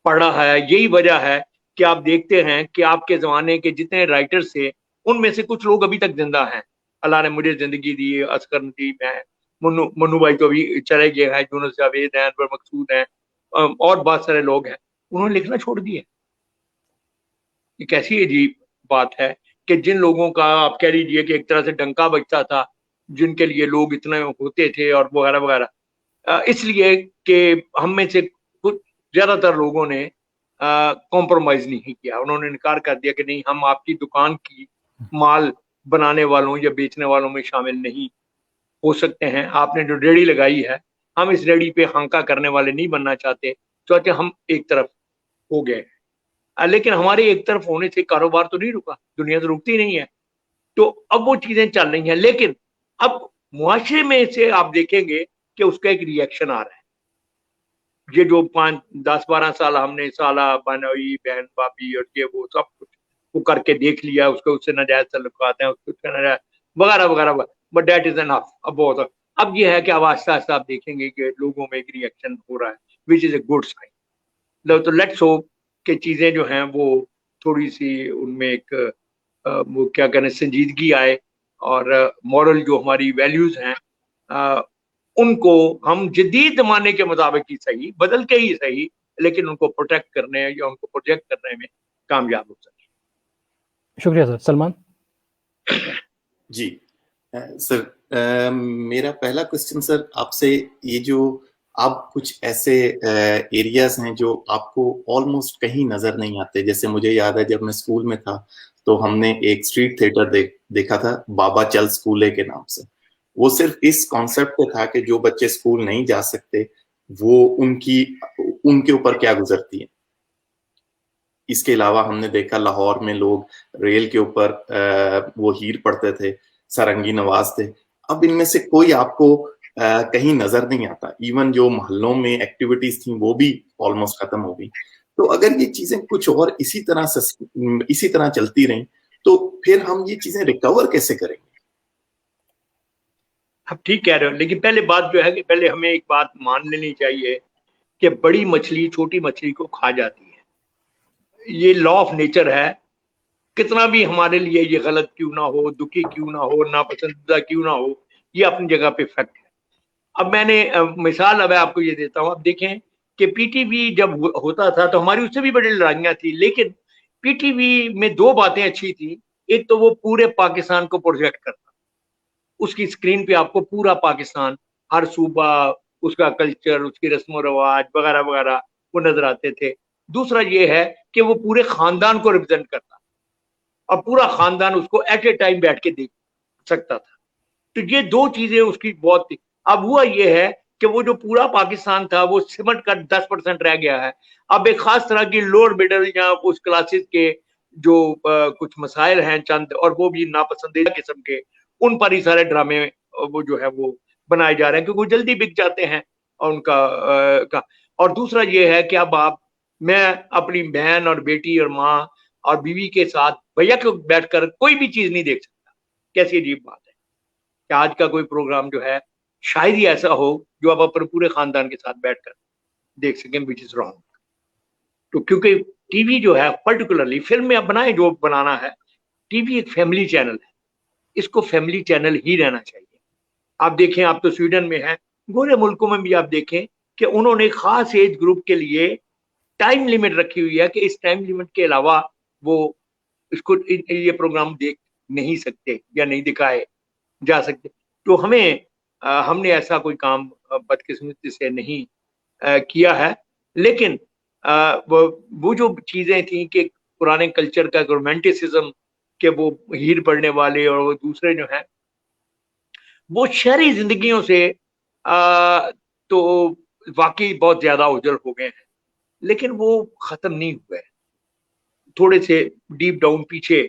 पड़ रहा है। यही वजह है कि आप देखते हैं कि आपके जमाने के जितने राइटर्स थे उनमें से कुछ लोग अभी तक जिंदा हैं। अल्लाह ने मुझे जिंदगी दी, असगर नदीम है, मन्नू भाई तो अभी चले गए हैं, यूनुस जावेद हैं, अनवर मकसूद हैं, और बहुत सारे लोग हैं, उन्होंने लिखना छोड़ दिया। ये कैसी अजीब बात है कि जिन लोगों का आप कह लीजिए कि एक तरह से डंका बजता था, जिनके लिए लोग इतने होते थे और वगैरह वगैरह, इसलिए कि हम में से कुछ ज्यादातर लोगों ने कॉम्प्रोमाइज नहीं किया। उन्होंने इनकार कर दिया कि नहीं, हम आपकी दुकान की माल बनाने वालों या बेचने वालों में शामिल नहीं हो सकते हैं। आपने जो रेडी लगाई है, हम इस रेडी पे हांका करने वाले नहीं बनना चाहते, चाहते हम एक तरफ हो गए। लेकिन हमारे एक तरफ होने से कारोबार तो नहीं रुका, दुनिया तो रुकती नहीं है। तो अब वो चीजें चल रही हैं, लेकिन अब मुआशरे में से आप देखेंगे कि उसका एक रिएक्शन आ रहा है। ये जो 5-10-12 साल हमने साला बनोई बहन भाभी और ये वो सब कुछ वो करके देख लिया, उसको उससे नाजायज तल्लुकात हैं, उसको नाजायज वगैरह वगैरह, बट दैट इज एनफ। अब बहुत, अब ये है कि अब आहिस्ता आहिस्ता आप देखेंगे कि लोगों में एक रिएक्शन हो रहा है, which is a good sign. तो लेट्स होप कि चीजें जो हैं वो थोड़ी सी उनमें एक वो क्या कहने संजीदगी आए, और मॉरल जो हमारी वैल्यूज हैं उनको हम जदीद जमाने के मुताबिक ही सही, बदल के ही सही, लेकिन उनको प्रोटेक्ट करने या उनको प्रोजेक्ट करने में कामयाब हो सके। शुक्रिया सर। सलमान जी सर, मेरा पहला क्वेश्चन सर आपसे, ये जो आप कुछ ऐसे एरियाज हैं जो आपको ऑलमोस्ट कहीं नजर नहीं आते, जैसे मुझे याद है जब मैं स्कूल में था तो हमने एक स्ट्रीट थिएटर देखा था बाबा चल स्कूले के नाम से। वो सिर्फ इस कॉन्सेप्ट पे था कि जो बच्चे स्कूल नहीं जा सकते वो उनके ऊपर क्या गुजरती है। इसके अलावा हमने देखा लाहौर में लोग रेल के ऊपर वो हीर पढ़ते थे, सारंगी नवाज थे। अब इनमें से कोई आपको कहीं नजर नहीं आता। इवन जो मोहल्लों में एक्टिविटीज थी वो भी ऑलमोस्ट खत्म हो गई। तो अगर ये चीजें कुछ और इसी तरह चलती रहीं तो फिर हम ये चीजें रिकवर कैसे करेंगे? आप ठीक कह रहे हो, लेकिन पहले बात जो है कि पहले हमें एक बात मान लेनी चाहिए कि बड़ी मछली छोटी मछली को खा जाती है। ये लॉ ऑफ नेचर है। कितना भी हमारे लिए ये गलत क्यों ना हो, दुखी क्यों ना हो, नापसंदीदा क्यों ना हो, ये अपनी जगह पे फैक्ट है। अब मैंने मिसाल अब आपको ये देता हूँ। अब देखें कि पीटीवी जब होता था तो हमारी उससे भी बड़ी लड़ाइयाँ थी, लेकिन पीटीवी में दो बातें अच्छी थी। एक तो वो पूरे पाकिस्तान को प्रोजेक्ट करता, उसकी स्क्रीन पे आपको पूरा पाकिस्तान, हर सूबा, उसका कल्चर, उसकी रस्म रवाज वगैरह वगैरह वो नजर आते थे। दूसरा ये है कि वो पूरे खानदान को रिप्रेजेंट करता और पूरा खानदान उसको एट ए टाइम बैठ के देख सकता था। तो ये दो चीजें उसकी बहुत थी। अब हुआ ये है कि वो जो पूरा पाकिस्तान था वो सिमट कर 10% रह गया है। अब एक खास तरह की लोअर मिडल या उस क्लासेस के जो कुछ मसाइल हैं चंद, और वो भी नापसंदीदा किस्म के, उन पर ही सारे ड्रामे वो जो है वो बनाए जा रहे हैं क्योंकि वो जल्दी बिक जाते हैं और उनका और दूसरा ये है कि अब मैं अपनी बहन और बेटी और माँ और बीवी के साथ भैया को बैठकर कोई भी चीज नहीं देख सकता। कैसी अजीब बात है कि आज का कोई प्रोग्राम जो है शायद ही ऐसा हो जो आप अपने पूरे खानदान के साथ बैठकर देख सकें, विच इज रॉन्ग। तो क्योंकि टीवी जो है पर्टिकुलरली फिल्म में आप बनाए जो बनाना है, टीवी एक फैमिली चैनल है, इसको फैमिली चैनल ही रहना चाहिए। आप देखें, आप तो स्वीडन में हैं, गोरे मुल्कों में भी आप देखें कि उन्होंने खास एज ग्रुप के लिए टाइम लिमिट रखी हुई है कि इस टाइम लिमिट के अलावा वो इसको ये प्रोग्राम देख नहीं सकते या नहीं दिखाए जा सकते। तो हमने ऐसा कोई काम बदकिस्मती से नहीं किया है, लेकिन वो जो चीजें थी कि पुराने कल्चर का रोमांटिसिज्म के वो हीर पढ़ने वाले और वो दूसरे जो हैं वो शहरी जिंदगियों से तो वाकई बहुत ज्यादा उजल हो गए हैं, लेकिन वो खत्म नहीं हुए। थोड़े से डीप डाउन पीछे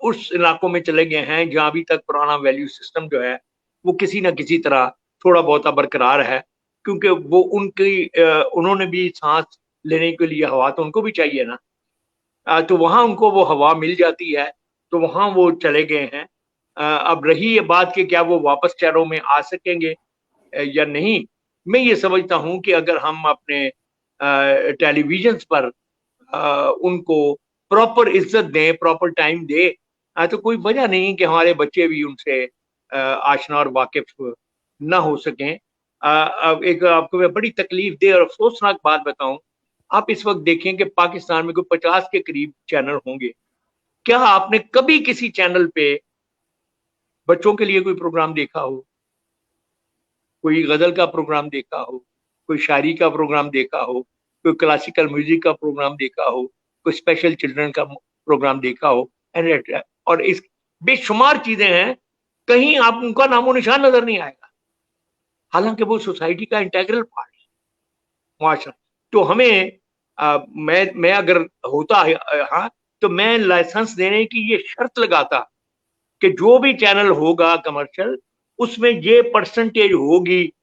उस इलाकों में चले गए हैं जहां अभी तक पुराना वैल्यू सिस्टम जो है वो किसी ना किसी तरह थोड़ा बहुत बरकरार है, क्योंकि वो उन्होंने भी सांस लेने के लिए हवा तो उनको भी चाहिए ना। तो वहां उनको वो हवा मिल जाती है, तो वहां वो चले गए हैं। अब रही ये बात कि क्या वो वापस शहरों में आ सकेंगे या नहीं, मैं ये समझता हूं कि अगर हम अपने टेलीविजन पर उनको प्रॉपर इज्जत दें, प्रॉपर टाइम दे, तो कोई वजह नहीं कि हमारे बच्चे भी उनसे आशना और वाकिफ न हो सकें। अब एक आपको मैं बड़ी तकलीफ दे और अफसोसनाक बात बताऊं, आप इस वक्त देखें कि पाकिस्तान में कोई 50 के करीब चैनल होंगे। क्या आपने कभी किसी चैनल पे बच्चों के लिए कोई प्रोग्राम देखा हो, कोई गजल का प्रोग्राम देखा हो, कोई शायरी का प्रोग्राम देखा हो, कोई क्लासिकल म्यूजिक का प्रोग्राम देखा हो, कोई स्पेशल चिल्ड्रन का प्रोग्राम देखा हो? और इस बेशुमार चीजें हैं, कहीं आप उनका नामो निशान नजर नहीं आएगा, हालांकि वो सोसाइटी का इंटेग्रल पार्ट है, माशा। तो हमें मैं अगर होता हाँ, तो मैं लाइसेंस देने की ये शर्त लगाता कि जो भी चैनल होगा कमर्शियल, उसमें ये परसेंटेज होगी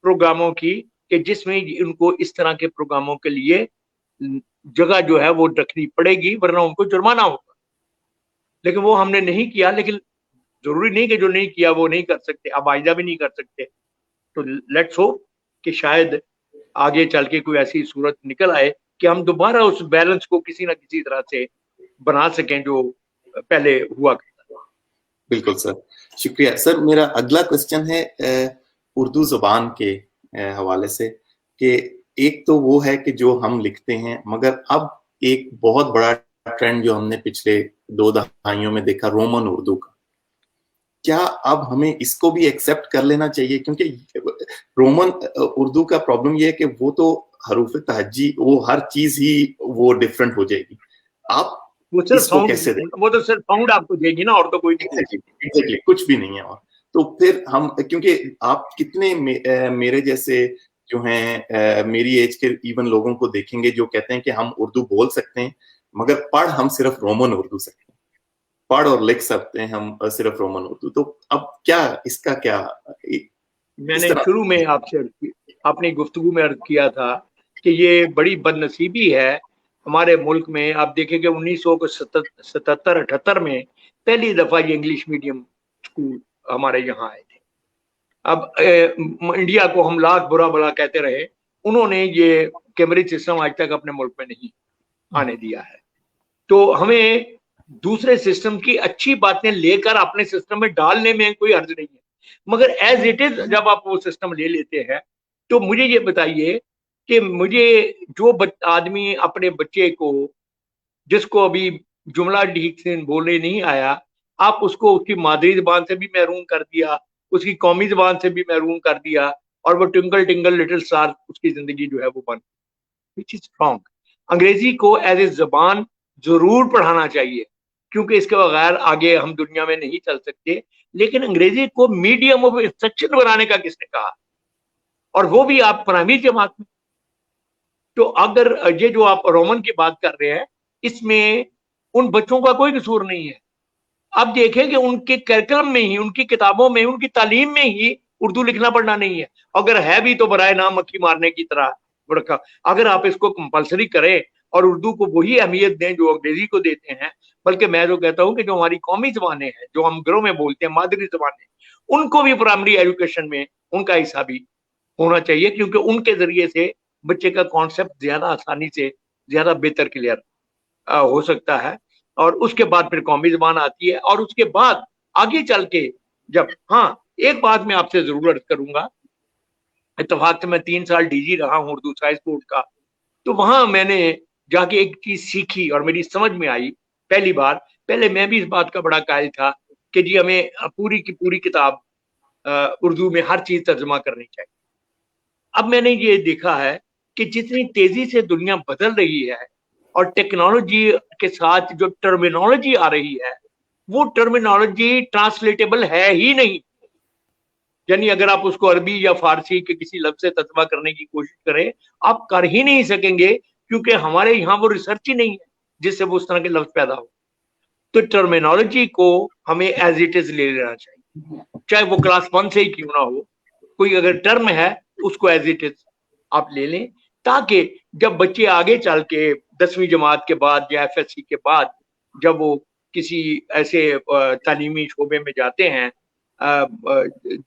प्रोग्रामों की कि जिसमें उनको इस तरह के प्रोग्रामों के लिए जगह जो है वो रखनी पड़ेगी, वरना उनको जुर्माना होगा। लेकिन वो हमने नहीं किया। लेकिन जरूरी नहीं कि जो नहीं किया वो नहीं कर सकते, अब आइंदा भी नहीं कर सकते। तो लेट्स होप कि शायद आगे चल के कोई ऐसी सूरत निकल आए कि हम दोबारा उस बैलेंस को किसी ना किसी तरह से बना सकें जो पहले हुआ करता। बिल्कुल सर, शुक्रिया सर। मेरा अगला क्वेश्चन है उर्दू जुबान के हवाले से, कि एक तो वो है कि जो हम लिखते हैं, मगर अब एक बहुत बड़ा ट्रेंड जो हमने पिछले 2 दहाइयों में देखा, रोमन उर्दू का। क्या अब हमें इसको भी एक्सेप्ट कर लेना चाहिए? क्योंकि रोमन उर्दू का प्रॉब्लम ये है कि वो तो हरूफ तहज्जी, वो हर चीज ही वो डिफरेंट हो जाएगी। आप वो सिर्फ इसको कैसे दें? वो तो सिर्फ साउंड आपको देगी ना, और तो कोई नहीं। एग्जैक्टली, कुछ भी नहीं है। और तो फिर हम, क्योंकि आप कितने मेरे जैसे जो हैं, मेरी एज के इवन लोगों को देखेंगे जो कहते हैं कि हम उर्दू बोल सकते हैं, मगर पढ़ हम सिर्फ रोमन उर्दू सकते हैं, पढ़ और लिख सकते हैं हम सिर्फ रोमन उर्दू। तो अब क्या इसका क्या? मैंने शुरू में आपसे अपनी गुफ्तगू में अर्ज किया था कि ये बड़ी बदनसीबी है हमारे मुल्क में। आप देखेंगे 1977-78 में पहली दफा ये इंग्लिश मीडियम स्कूल हमारे यहाँ आए थे। अब इंडिया को हम लाख बुरा भला कहते रहे, उन्होंने ये कैम्ब्रिज सिस्टम आज तक अपने मुल्क में नहीं आने दिया है। तो हमें दूसरे सिस्टम की अच्छी बातें लेकर अपने सिस्टम में डालने में कोई अर्ज नहीं है, मगर एज इट इज जब आप वो सिस्टम ले लेते हैं, तो मुझे ये बताइए कि मुझे जो आदमी अपने बच्चे को, जिसको अभी जुमला ठीक से बोलने नहीं आया, आप उसको उसकी मादरी जबान से भी महरूम कर दिया, उसकी कौमी जबान से भी महरूम कर दिया, और वो ट्विंकल टिंकल लिटिल स्टार उसकी जिंदगी जो है वो बन, विच इज रॉन्ग। अंग्रेजी को एज ए जबान जरूर पढ़ाना चाहिए, क्योंकि इसके बगैर आगे हम दुनिया में नहीं चल सकते। लेकिन अंग्रेजी को मीडियम ऑफ इंस्ट्रक्शन बनाने का किसने कहा, और वो भी आप प्राइमरी जमात में। तो अगर ये जो आप रोमन की बात कर रहे हैं, इसमें उन बच्चों का कोई कसूर नहीं है। अब देखें कि उनके करिकुलम में ही, उनकी किताबों में, उनकी तालीम में ही उर्दू लिखना पढ़ना नहीं है। अगर है भी तो बराए नाम मक्खी मारने की तरह बड़का। अगर आप इसको कंपलसरी करें और उर्दू को वही अहमियत दें जो अंग्रेजी को देते हैं, बल्कि मैं जो कहता हूं कि जो हमारी कौमी जबानें हैं, जो हम घरों में बोलते हैं, मादरी जबानें, उनको भी प्राइमरी एजुकेशन में उनका हिस्सा भी होना चाहिए, क्योंकि उनके जरिए से बच्चे का कॉन्सेप्ट ज्यादा आसानी से, ज्यादा बेहतर क्लियर हो सकता है। और उसके बाद फिर कौमी जबान आती है, और उसके बाद आगे चल के जब, हाँ एक बात मैं आपसे जरूर अर्ज करूंगा, इत्तेफाक से मैं 3 साल डीजी रहा हूँ उर्दू साइंस बोर्ड का, तो वहां मैंने जाके एक चीज सीखी और मेरी समझ में आई पहली बार। पहले मैं भी इस बात का बड़ा कायल था कि जी हमें पूरी की पूरी किताब उर्दू में हर चीज तर्जुमा करनी चाहिए। अब मैंने ये देखा है कि जितनी तेजी से दुनिया बदल रही है और टेक्नोलॉजी के साथ जो टर्मिनोलॉजी आ रही है, वो टर्मिनोलॉजी ट्रांसलेटेबल है ही नहीं। यानी अगर आप उसको अरबी या फारसी के किसी लफ्ज से तर्जुमा करने की कोशिश करें, आप कर ही नहीं सकेंगे, क्योंकि हमारे यहाँ वो रिसर्च ही नहीं है जिससे वो उस तरह के लफ्ज पैदा हो। तो टर्मिनोलॉजी को हमें एज इट इज ले लेना चाहिए, चाहे वो क्लास 1 से ही क्यों ना हो। कोई अगर टर्म है उसको एज इट इज आप ले लें, ताकि जब बच्चे आगे चल के 10वीं जमात के बाद या FSC के बाद जब वो किसी ऐसे तालीमी शोबे में जाते हैं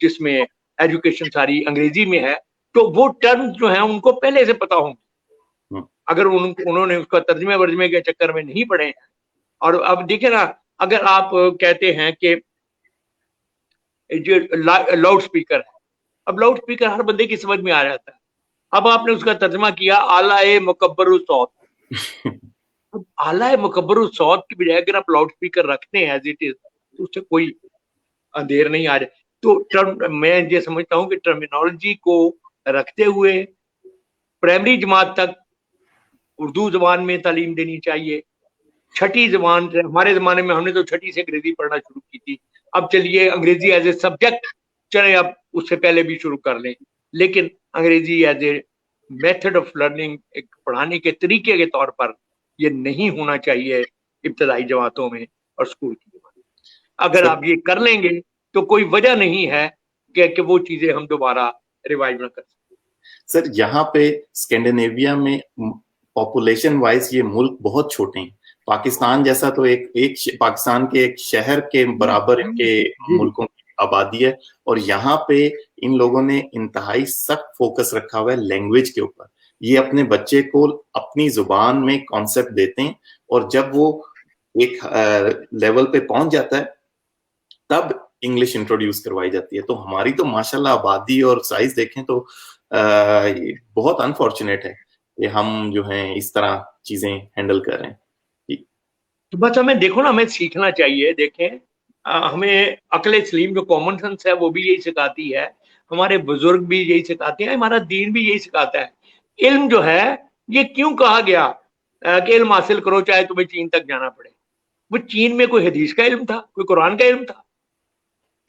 जिसमें एजुकेशन सारी अंग्रेजी में है, तो वो टर्म जो है उनको पहले से पता होंगे। अगर उन्होंने उसका तर्जमे वर्जमे के चक्कर में नहीं पड़े हैं। और अब देखिए ना, अगर आप कहते हैं कि जो लाउड स्पीकर है, अब लाउड स्पीकर हर बंदे की समझ में आ जाता है। अब आपने उसका तर्जमा किया आला-ए मुकब्बरुस सौत। आला मुकब्बर सौत की बजाय अगर आप लाउड स्पीकर रखते हैं एज इट इज, तो उससे कोई अंधेर नहीं आ रहा। तो मैं ये समझता हूँ कि टर्मिनोलॉजी को रखते हुए प्राइमरी जमात तक उर्दू जबान में तालीम देनी चाहिए। छठी जबान, हमारे जमाने में हमने तो छठी से अंग्रेजी पढ़ना शुरू की थी, अब चलिए अंग्रेजी एज ए सब्जेक्ट चले आप उससे पहले भी शुरू कर लें, लेकिन अंग्रेजी as a method of learning, एक पढ़ाने के तरीके के तौर पर ये नहीं होना चाहिए इब्तदाई जमातों में और स्कूल की जमातों में। अगर आप ये कर लेंगे तो कोई वजह नहीं है कि वो चीजें हम दोबारा रिवाइव ना कर सकें। सर, यहाँ पे स्कैंडिनेविया में पॉपुलेशन वाइज ये मुल्क बहुत छोटे हैं। पाकिस्तान जैसा तो एक पाकिस्तान के एक शहर के बराबर के मुल्कों की आबादी है, और यहाँ पे इन लोगों ने इंतहाई सख्त फोकस रखा हुआ है लैंग्वेज के ऊपर। ये अपने बच्चे को अपनी जुबान में कॉन्सेप्ट देते हैं, और जब वो एक लेवल पे पहुंच जाता है तब इंग्लिश इंट्रोड्यूस करवाई जाती है। तो हमारी तो माशाल्लाह आबादी और साइज देखें तो बहुत अनफॉर्चुनेट है कि हम जो हैं इस तरह चीजें हैंडल कर रहे हैं। तो बस हमें देखो ना, हमें सीखना चाहिए। देखें, हमें अक्ल सलीम जो कॉमन सेंस है वो भी यही सिखाती है, हमारे बुजुर्ग भी यही सिखाते हैं, हमारा दीन भी यही सिखाता है। इल्म जो है, ये क्यों कहा गया कि इल्म हासिल करो चाहे तुम्हें चीन तक जाना पड़े? वो चीन में कोई हदीस का इल्म था, कोई कुरान का इल्म था?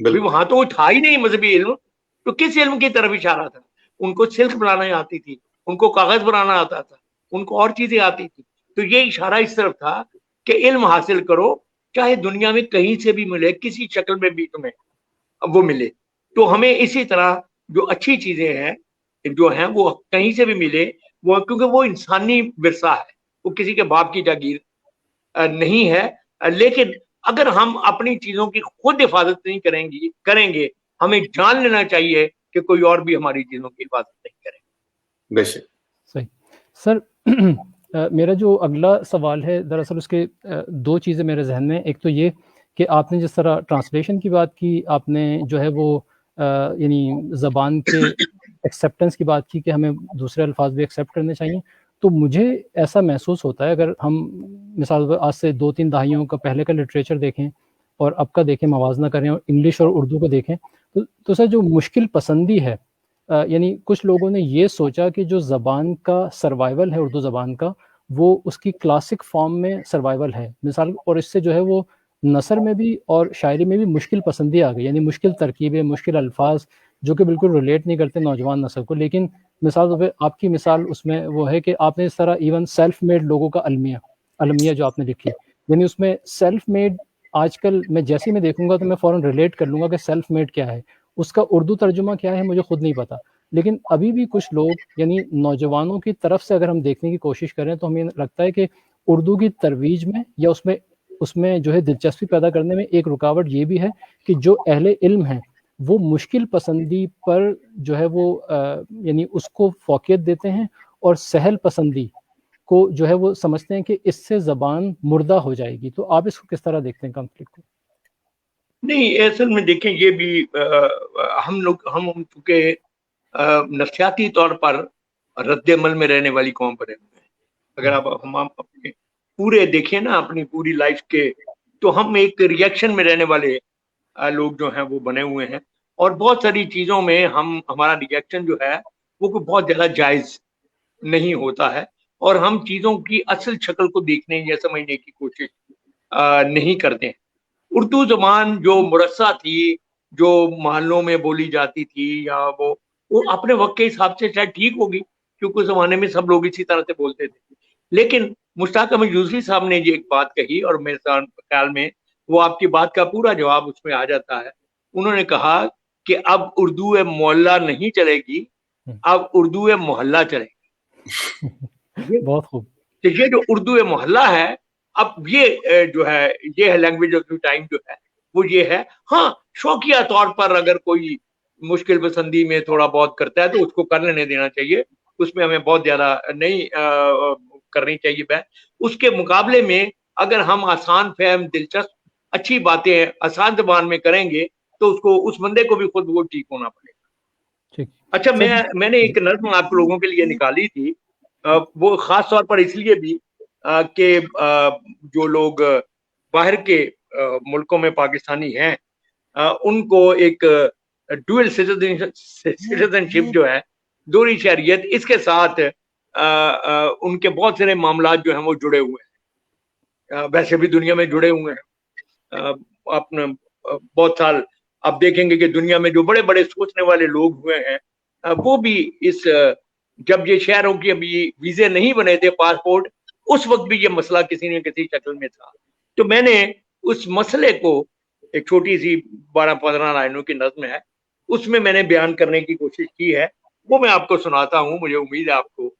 वहां तो वो था ही नहीं मजहबी इल्म। तो किस इल्म की तरफ इशारा था? उनको सिल्क बनाना आती थी, उनको कागज बनाना आता था, उनको और चीजें आती थी। तो ये इशारा इस तरफ था कि इल्म हासिल करो, चाहे दुनिया में कहीं से भी मिले, किसी शक्ल में भी तुम्हें वो मिले। तो हमें इसी तरह जो अच्छी चीजें हैं जो हैं वो कहीं से भी मिले, वो क्योंकि वो इंसानी विरसा है, वो किसी के बाप की जागीर नहीं है। लेकिन अगर हम अपनी चीजों की खुद हिफाजत नहीं करेंगे, हमें जान लेना चाहिए कि कोई और भी हमारी चीजों की हिफाजत नहीं करेगा। बेशक सही। सर, मेरा जो अगला सवाल है, दरअसल उसके दो चीज़ें मेरे जहन में। एक तो ये कि आपने जिस तरह ट्रांसलेशन की बात की, आपने जो है वो यानी ज़बान के एक्सेप्टेंस की बात की कि हमें दूसरे अल्फाज भी एक्सेप्ट करने चाहिए। तो मुझे ऐसा महसूस होता है, अगर हम मिसाल आज से 2-3 दहाइयों का पहले का लिटरेचर देखें और अब का देखें, मवाजना करें और इंग्लिश और उर्दू को देखें, तो सर जो मुश्किल पसंदी है, यानी कुछ लोगों ने ये सोचा कि जो ज़बान का सर्वाइवल है, उर्दू ज़बान का, वो उसकी क्लासिक फॉर्म में सर्वाइवल है मिसाल, और इससे जो है वो नसर में भी और शायरी में भी मुश्किल पसंदी आ गई, यानी मुश्किल तरकीबें, मुश्किल अल्फाज जो कि बिल्कुल रिलेट नहीं करते नौजवान नस्ल को। लेकिन मिसाल तो आपकी मिसाल उसमें वो है कि आपने इस तरह इवन सेल्फ मेड लोगों का अलमिया जो आपने लिखी, यानी उसमें सेल्फ मेड, आजकल मैं जैसे ही मैं देखूंगा तो मैं फ़ौरन रिलेट कर लूँगा कि सेल्फ मेड क्या है, उसका उर्दू तर्जुमा क्या है मुझे खुद नहीं पता। लेकिन अभी भी कुछ लोग, यानी नौजवानों की तरफ से अगर हम देखने की कोशिश करें तो हमें लगता है कि उर्दू की तरवीज में या उसमें जो है दिलचस्पी पैदा करने में एक रुकावट ये भी है कि जो अहले इल्म हैं वो मुश्किल पसंदी पर जो है वो यानी उसको फौकियत देते हैं, और सहल पसंदी को जो है वो समझते हैं कि इससे ज़बान मुर्दा हो जाएगी। तो आप इसको किस तरह देखते हैं कॉन्फ्लिक्ट को? नहीं, असल में देखें, ये भी हम चूंकि नफ्सियाती तौर पर रद्द-ए-अमल में रहने वाली कौम बने हुए हैं। अगर आप हम अपने पूरे देखें ना, अपनी पूरी लाइफ के, तो हम एक रिएक्शन में रहने वाले लोग जो हैं वो बने हुए हैं, और बहुत सारी चीज़ों में हमारा रिएक्शन जो है वो कोई बहुत ज़्यादा जायज़ नहीं होता है, और हम चीज़ों की असल शक्ल को देखने या समझने की कोशिश नहीं करते हैं। उर्दू ज़बान जो मुरस्सा थी جو محلوں میں بولی جاتی تھی یا وہ اپنے وقت کے حساب سے شاید ٹھیک ہوگی، کیونکہ اس زمانے میں سب لوگ اسی طرح سے بولتے تھے. لیکن مشتاق احمد یوسفی صاحب نے یہ ایک بات کہی اور میرے خیال میں وہ آپ کی بات کا پورا جواب اس میں آ جاتا ہے. انہوں نے کہا کہ اب اردو محلہ نہیں چلے گی، اب اردو محلہ چلے گی. بہت خوب. تو یہ جو اردو محلہ ہے، اب یہ جو ہے یہ ہے لینگویج آف ٹائم جو ہے وہ یہ ہے. ہاں شوقیہ طور پر اگر کوئی مشکل پسندی میں تھوڑا بہت کرتا ہے تو اس کو کر لینے دینا چاہیے، اس میں ہمیں بہت زیادہ نہیں کرنی چاہیے بات. اس کے مقابلے میں اگر ہم آسان فہم دلچسپ اچھی باتیں آسان زبان میں کریں گے تو اس بندے کو بھی خود وہ ٹھیک ہونا پڑے گا. اچھا میں نے ایک نظم آپ لوگوں کے لیے نکالی تھی، وہ خاص طور پر اس لیے بھی کہ جو لوگ باہر کے ملکوں میں پاکستانی ہیں ان کو ایک ڈوئل سٹیزن شپ جو ہے، دوہری شہریت، اس کے ساتھ ان کے بہت سارے معاملات جو ہیں وہ جڑے ہوئے ہیں. ویسے بھی دنیا میں جڑے ہوئے ہیں. اپنے بہت سال آپ دیکھیں گے کہ دنیا میں جو بڑے بڑے سوچنے والے لوگ ہوئے ہیں وہ بھی جب یہ شہروں کی ابھی ویزے نہیں بنے تھے، پاسپورٹ، اس وقت بھی یہ مسئلہ کسی نہ کسی شکل میں تھا. تو میں نے اس مسئلے کو ایک چھوٹی سی 12-15 لائنوں کی نظم ہے، اس میں نے بیان کرنے کی کوشش کی ہے. وہ میں آپ کو سناتا ہوں، مجھے امید ہے آپ کو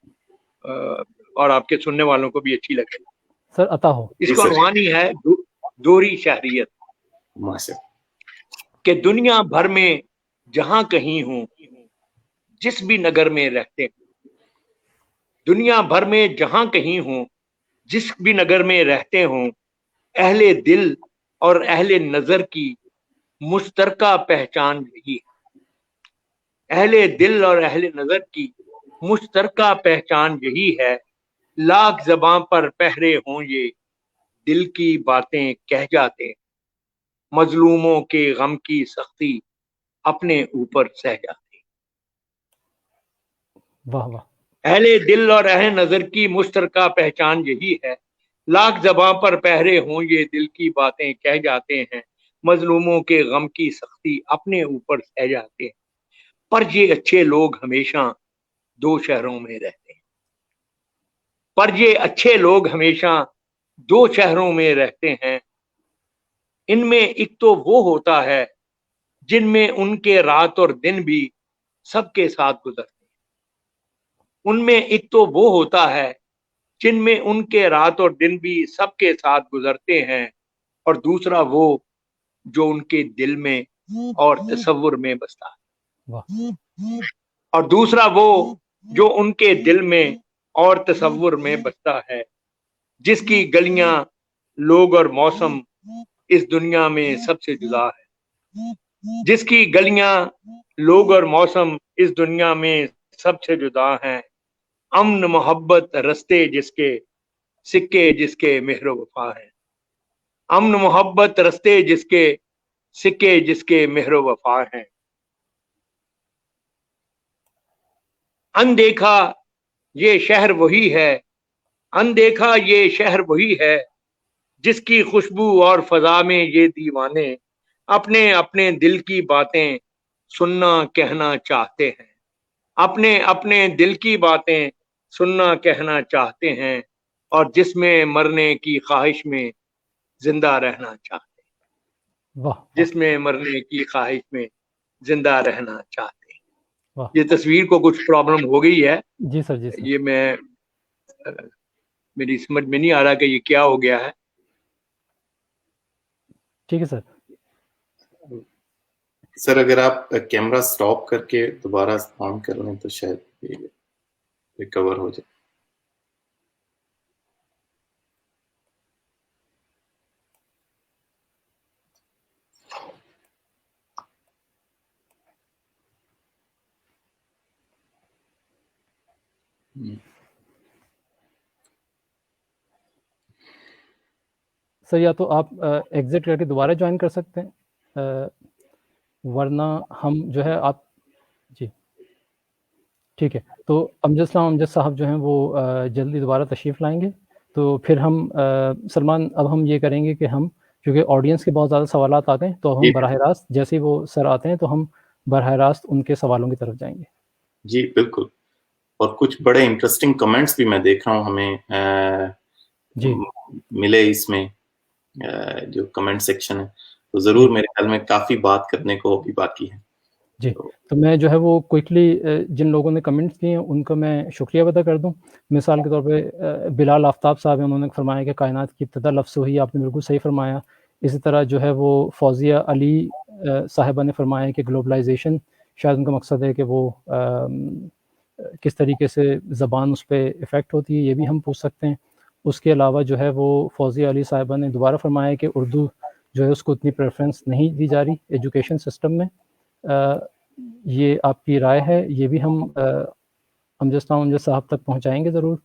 اور آپ کے سننے والوں کو بھی اچھی لگے سر. عطا ہو. اس کا عنوان ہی ہے دوہری شہریت. کہ دنیا بھر میں جہاں کہیں ہوں، جس بھی نگر میں رہتے ہوں، دنیا بھر میں جہاں کہیں ہوں، جس بھی نگر میں رہتے ہوں، اہل دل اور اہل نظر کی مشترکہ پہچان یہی ہے. اہل دل اور اہل نظر کی مشترکہ پہچان یہی ہے. لاکھ زباں پر پہرے ہوں یہ دل کی باتیں کہہ جاتے، مظلوموں کے غم کی سختی اپنے اوپر سہ جاتے. واہ واہ. اہل دل اور اہل نظر کی مشترکہ پہچان یہی ہے. لاکھ زباں پر پہرے ہوں یہ دل کی باتیں کہہ جاتے ہیں، مظلوموں کے غم کی سختی اپنے اوپر سہ جاتے ہیں. پر یہ اچھے لوگ ہمیشہ دو شہروں میں رہتے ہیں. پر یہ اچھے لوگ ہمیشہ دو شہروں میں رہتے ہیں. ان میں ایک تو وہ ہوتا ہے جن میں ان کے رات اور دن بھی سب کے ساتھ گزرتے ہیں. ان میں ایک تو وہ ہوتا ہے جن میں ان کے رات اور دن بھی سب کے ساتھ گزرتے ہیں، اور دوسرا وہ جو ان کے دل میں اور تصور میں بستا ہے. اور دوسرا وہ جو ان کے دل میں اور تصور میں بستا ہے، جس کی گلیاں لوگ اور موسم اس دنیا میں سب سے جدا ہے. جس کی گلیاں لوگ اور موسم اس دنیا میں سب سے جدا ہیں. امن محبت رستے جس کے سکے جس کے مہر و وفا ہیں. امن محبت رستے جس کے سکے جس کے مہر و وفا ہیں. اندیکھا یہ شہر وہی ہے، اندیکھا یہ شہر وہی ہے، جس کی خوشبو اور فضا میں یہ دیوانے اپنے اپنے دل کی باتیں سننا کہنا چاہتے ہیں. اپنے اپنے دل کی باتیں سننا کہنا چاہتے ہیں، اور جس میں مرنے کی خواہش میں زندہ رہنا چاہتے ہیں. جس میں مرنے کی خواہش میں زندہ رہنا چاہتے ہیں. یہ تصویر کو کچھ پرابلم ہو گئی ہے. جی سر. جی سر. یہ میری سمجھ میں نہیں آ رہا کہ یہ کیا ہو گیا ہے. ٹھیک ہے سر. سر اگر آپ کیمرہ سٹاپ کر کے دوبارہ آن کر لیں تو شاید ریکور ہو جائے. سر یا تو آپ ایگزٹ کر کے دوبارہ جوائن کر سکتے ہیں، ورنہ ہم جو ہے آپ جی ٹھیک ہے. تو امجد صاحب جو ہیں وہ جلدی دوبارہ تشریف لائیں گے. تو پھر ہم سلمان اب ہم یہ کریں گے کہ ہم کیونکہ آڈینس کے بہت زیادہ سوالات آتے ہیں تو ہم جی براہ راست جیسے ہی وہ سر آتے ہیں تو ہم براہ راست ان کے سوالوں کی طرف جائیں گے. جی بالکل. اور کچھ بڑے انٹرسٹنگ کمنٹس بھی میں دیکھ رہا ہوں ہمیں جی ملے اس میں جو کمنٹ سیکشن ہے, تو ضرور میرے خیال میں کافی بات کرنے کو بھی باقی ہے. جی تو میں جو ہے وہ کوئکلی جن لوگوں نے کمنٹس کیے ہیں ان کا میں شکریہ ادا کر دوں. مثال کے طور پہ بلال آفتاب صاحب ہیں, انہوں نے فرمایا کہ کائنات کی ابتدا لفظ سے ہوئی, آپ نے بالکل صحیح فرمایا. اسی طرح جو ہے وہ فوزیہ علی صاحبہ نے فرمایا کہ گلوبلائزیشن شاید ان کا مقصد ہے کہ وہ کس طریقے سے زبان اس پہ افیکٹ ہوتی ہے, یہ بھی ہم پوچھ سکتے ہیں. اس کے علاوہ جو ہے وہ فوزیہ علی صاحبہ نے دوبارہ فرمایا کہ اردو جو ہے اس کو اتنی پریفرنس نہیں دی جا رہی ایجوکیشن سسٹم میں. یہ آپ کی رائے ہے, یہ بھی ہم امجد صاحب تک پہنچائیں گے ضرور.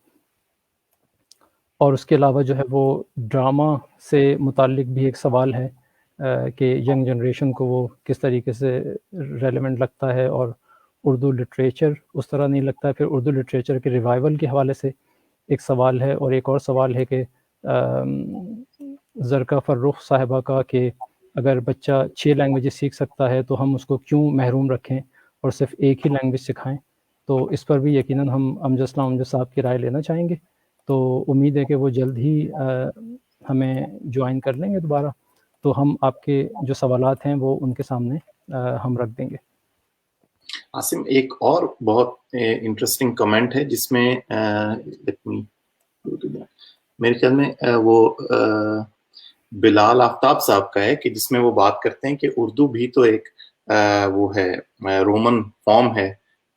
اور اس کے علاوہ جو ہے وہ ڈرامہ سے متعلق بھی ایک سوال ہے کہ ینگ جنریشن کو وہ کس طریقے سے ریلیونٹ لگتا ہے اور اردو لٹریچر اس طرح نہیں لگتا ہے. پھر اردو لٹریچر کے ریوائول کے حوالے سے ایک سوال ہے, اور ایک اور سوال ہے کہ زرکا فرخ صاحبہ کا کہ اگر بچہ 6 لینگویجز سیکھ سکتا ہے تو ہم اس کو کیوں محروم رکھیں اور صرف ایک ہی لینگویج سکھائیں. تو اس پر بھی یقیناً ہم امجد صاحب کی رائے لینا چاہیں گے. تو امید ہے کہ وہ جلد ہی ہمیں جوائن کر لیں گے دوبارہ, تو ہم آپ کے جو سوالات ہیں وہ ان کے سامنے ہم رکھ دیں گے. عاصم, ایک اور بہت انٹرسٹنگ کمنٹ ہے جس میں میرے خیال میں وہ بلال آفتاب صاحب کا ہے, کہ جس میں وہ بات کرتے ہیں کہ اردو بھی تو ایک وہ ہے رومن فارم ہے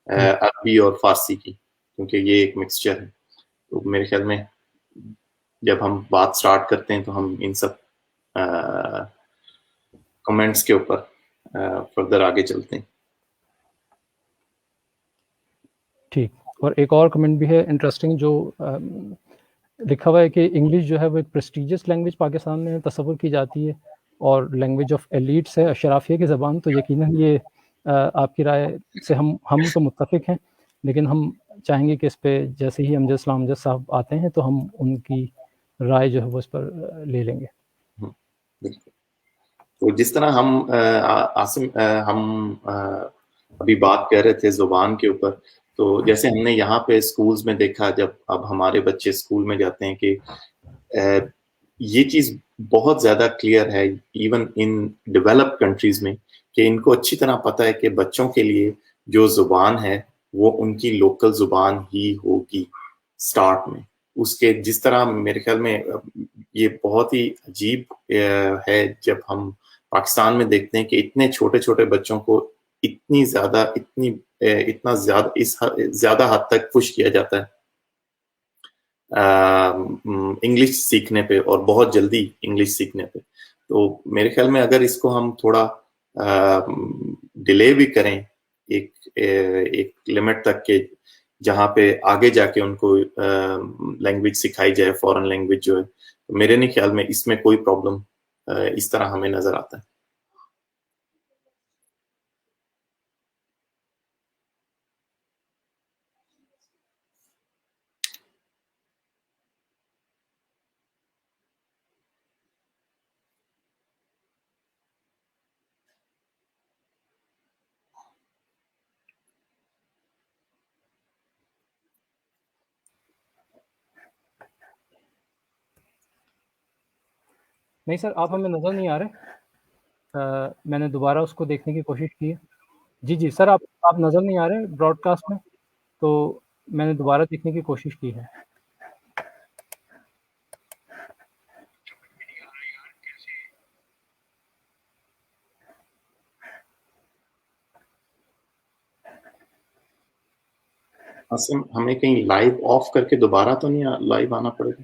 عربی اور فارسی کی, کیونکہ یہ ایک مکسچر ہے. تو میرے خیال میں جب ہم بات سٹارٹ کرتے ہیں تو ہم ان سب کمنٹس کے اوپر فردر آگے چلتے ہیں. ٹھیک. اور ایک اور کمنٹ بھی ہے انٹرسٹنگ جو لکھا ہوا ہے کہ انگلش جو ہے وہ ایک پریسٹیجیس لینگویج پاکستان میں تصور کی جاتی ہے اور لینگویج آف ایلیٹس ہے, اشرافیہ کی زبان. تو یقیناً یہ آپ کی رائے سے ہم تو متفق ہیں, لیکن ہم چاہیں گے کہ اس پہ جیسے ہی امجد صاحب آتے ہیں تو ہم ان کی رائے جو ہے وہ اس پر لے لیں گے. بالکل. تو جس طرح ہم عاصم ہم ابھی بات کر رہے تھے زبان کے اوپر, تو جیسے ہم نے یہاں پہ اسکولز میں دیکھا, جب اب ہمارے بچے اسکول میں جاتے ہیں, کہ یہ چیز بہت زیادہ کلیئر ہے ایون ان ڈیولپڈ کنٹریز میں, کہ ان کو اچھی طرح پتہ ہے کہ بچوں کے لیے جو زبان ہے وہ ان کی لوکل زبان ہی ہوگی سٹارٹ میں. اس کے جس طرح میرے خیال میں یہ بہت ہی عجیب ہے جب ہم پاکستان میں دیکھتے ہیں کہ اتنے چھوٹے چھوٹے بچوں کو اتنا زیادہ حد تک پش کیا جاتا ہے انگلش سیکھنے پہ, اور بہت جلدی انگلش سیکھنے پہ. تو میرے خیال میں اگر اس کو ہم تھوڑا ڈیلے بھی کریں ایک لمٹ تک, کہ جہاں پہ آگے جا کے ان کو لینگویج سکھائی جائے, فورن لینگویج جو ہے, تو میرے نہیں خیال میں اس میں کوئی پرابلم اس طرح ہمیں نظر آتا ہے. نہیں سر, آپ ہمیں نظر نہیں آ رہے, میں نے دوبارہ اس کو دیکھنے کی کوشش کی ہے. جی سر, آپ نظر نہیں آ رہے براڈ کاسٹ میں, تو میں نے دوبارہ دیکھنے کی کوشش کی ہے. عاصم, ہمیں کہیں لائیو آف کر کے دوبارہ تو نہیں لائیو آنا پڑے گا؟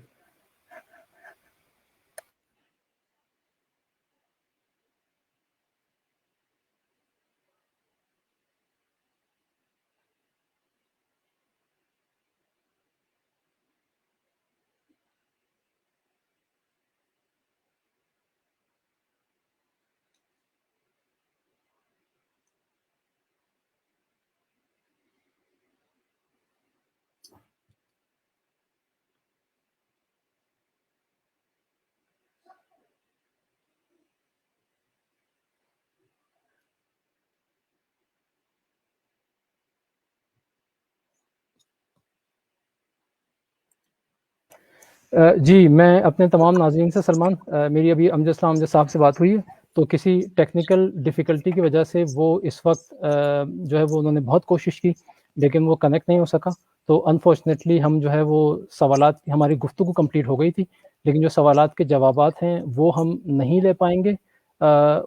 جی میں اپنے تمام ناظرین سے سلمان، میری ابھی امجد اسلام امجد صاحب سے بات ہوئی ہے، تو کسی ٹیکنیکل ڈیفیکلٹی کی وجہ سے وہ اس وقت جو ہے وہ انہوں نے بہت کوشش کی لیکن وہ کنیکٹ نہیں ہو سکا، تو انفارچونیٹلی ہم جو ہے وہ سوالات، ہماری گفتگو کمپلیٹ ہو گئی تھی لیکن جو سوالات کے جوابات ہیں وہ ہم نہیں لے پائیں گے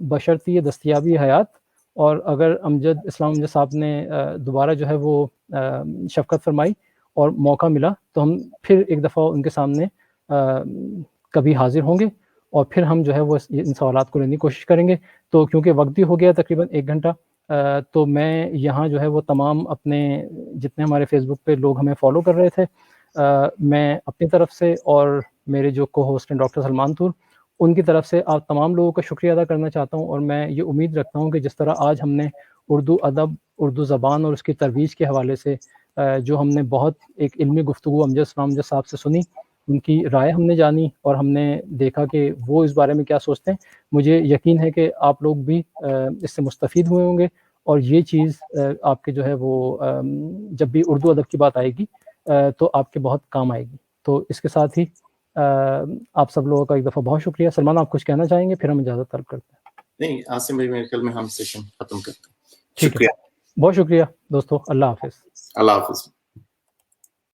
بشرطِ یہ دستیابی حیات، اور اگر امجد اسلام امجد صاحب نے دوبارہ جو ہے وہ شفقت فرمائی اور موقع ملا تو ہم پھر ایک دفعہ ان کے سامنے کبھی حاضر ہوں گے اور پھر ہم جو ہے وہ ان سوالات کو لینے کی کوشش کریں گے۔ تو کیونکہ وقت بھی ہو گیا تقریباً 1 گھنٹہ، تو میں یہاں جو ہے وہ تمام اپنے جتنے ہمارے فیس بک پہ لوگ ہمیں فالو کر رہے تھے، میں اپنی طرف سے اور میرے جو کو ہوسٹ ہیں ڈاکٹر سلمان طور، ان کی طرف سے آپ تمام لوگوں کا شکریہ ادا کرنا چاہتا ہوں، اور میں یہ امید رکھتا ہوں کہ جس طرح آج ہم نے اردو ادب، اردو زبان اور اس کی ترویج کے حوالے سے جو ہم نے بہت ایک علمی گفتگو امجد اسلام امجد صاحب سے سنی، ان کی رائے ہم نے جانی اور ہم نے دیکھا کہ وہ اس بارے میں کیا سوچتے ہیں، مجھے یقین ہے کہ آپ لوگ بھی اس سے مستفید ہوئے ہوں گے، اور یہ چیز آپ کے جو ہے وہ جب بھی اردو ادب کی بات آئے گی تو آپ کے بہت کام آئے گی۔ تو اس کے ساتھ ہی آپ سب لوگوں کا ایک دفعہ بہت شکریہ۔ سلمان آپ کچھ کہنا چاہیں گے پھر ہم اجازت طلب کرتے ہیں؟ نہیں عاصم بھائی، میرے خیال میں ہم سیشن ختم کرتے ہیں۔ ٹھیک ہے، شکریہ، بہت شکریہ دوستو، اللہ حافظ۔ اللہ حافظ۔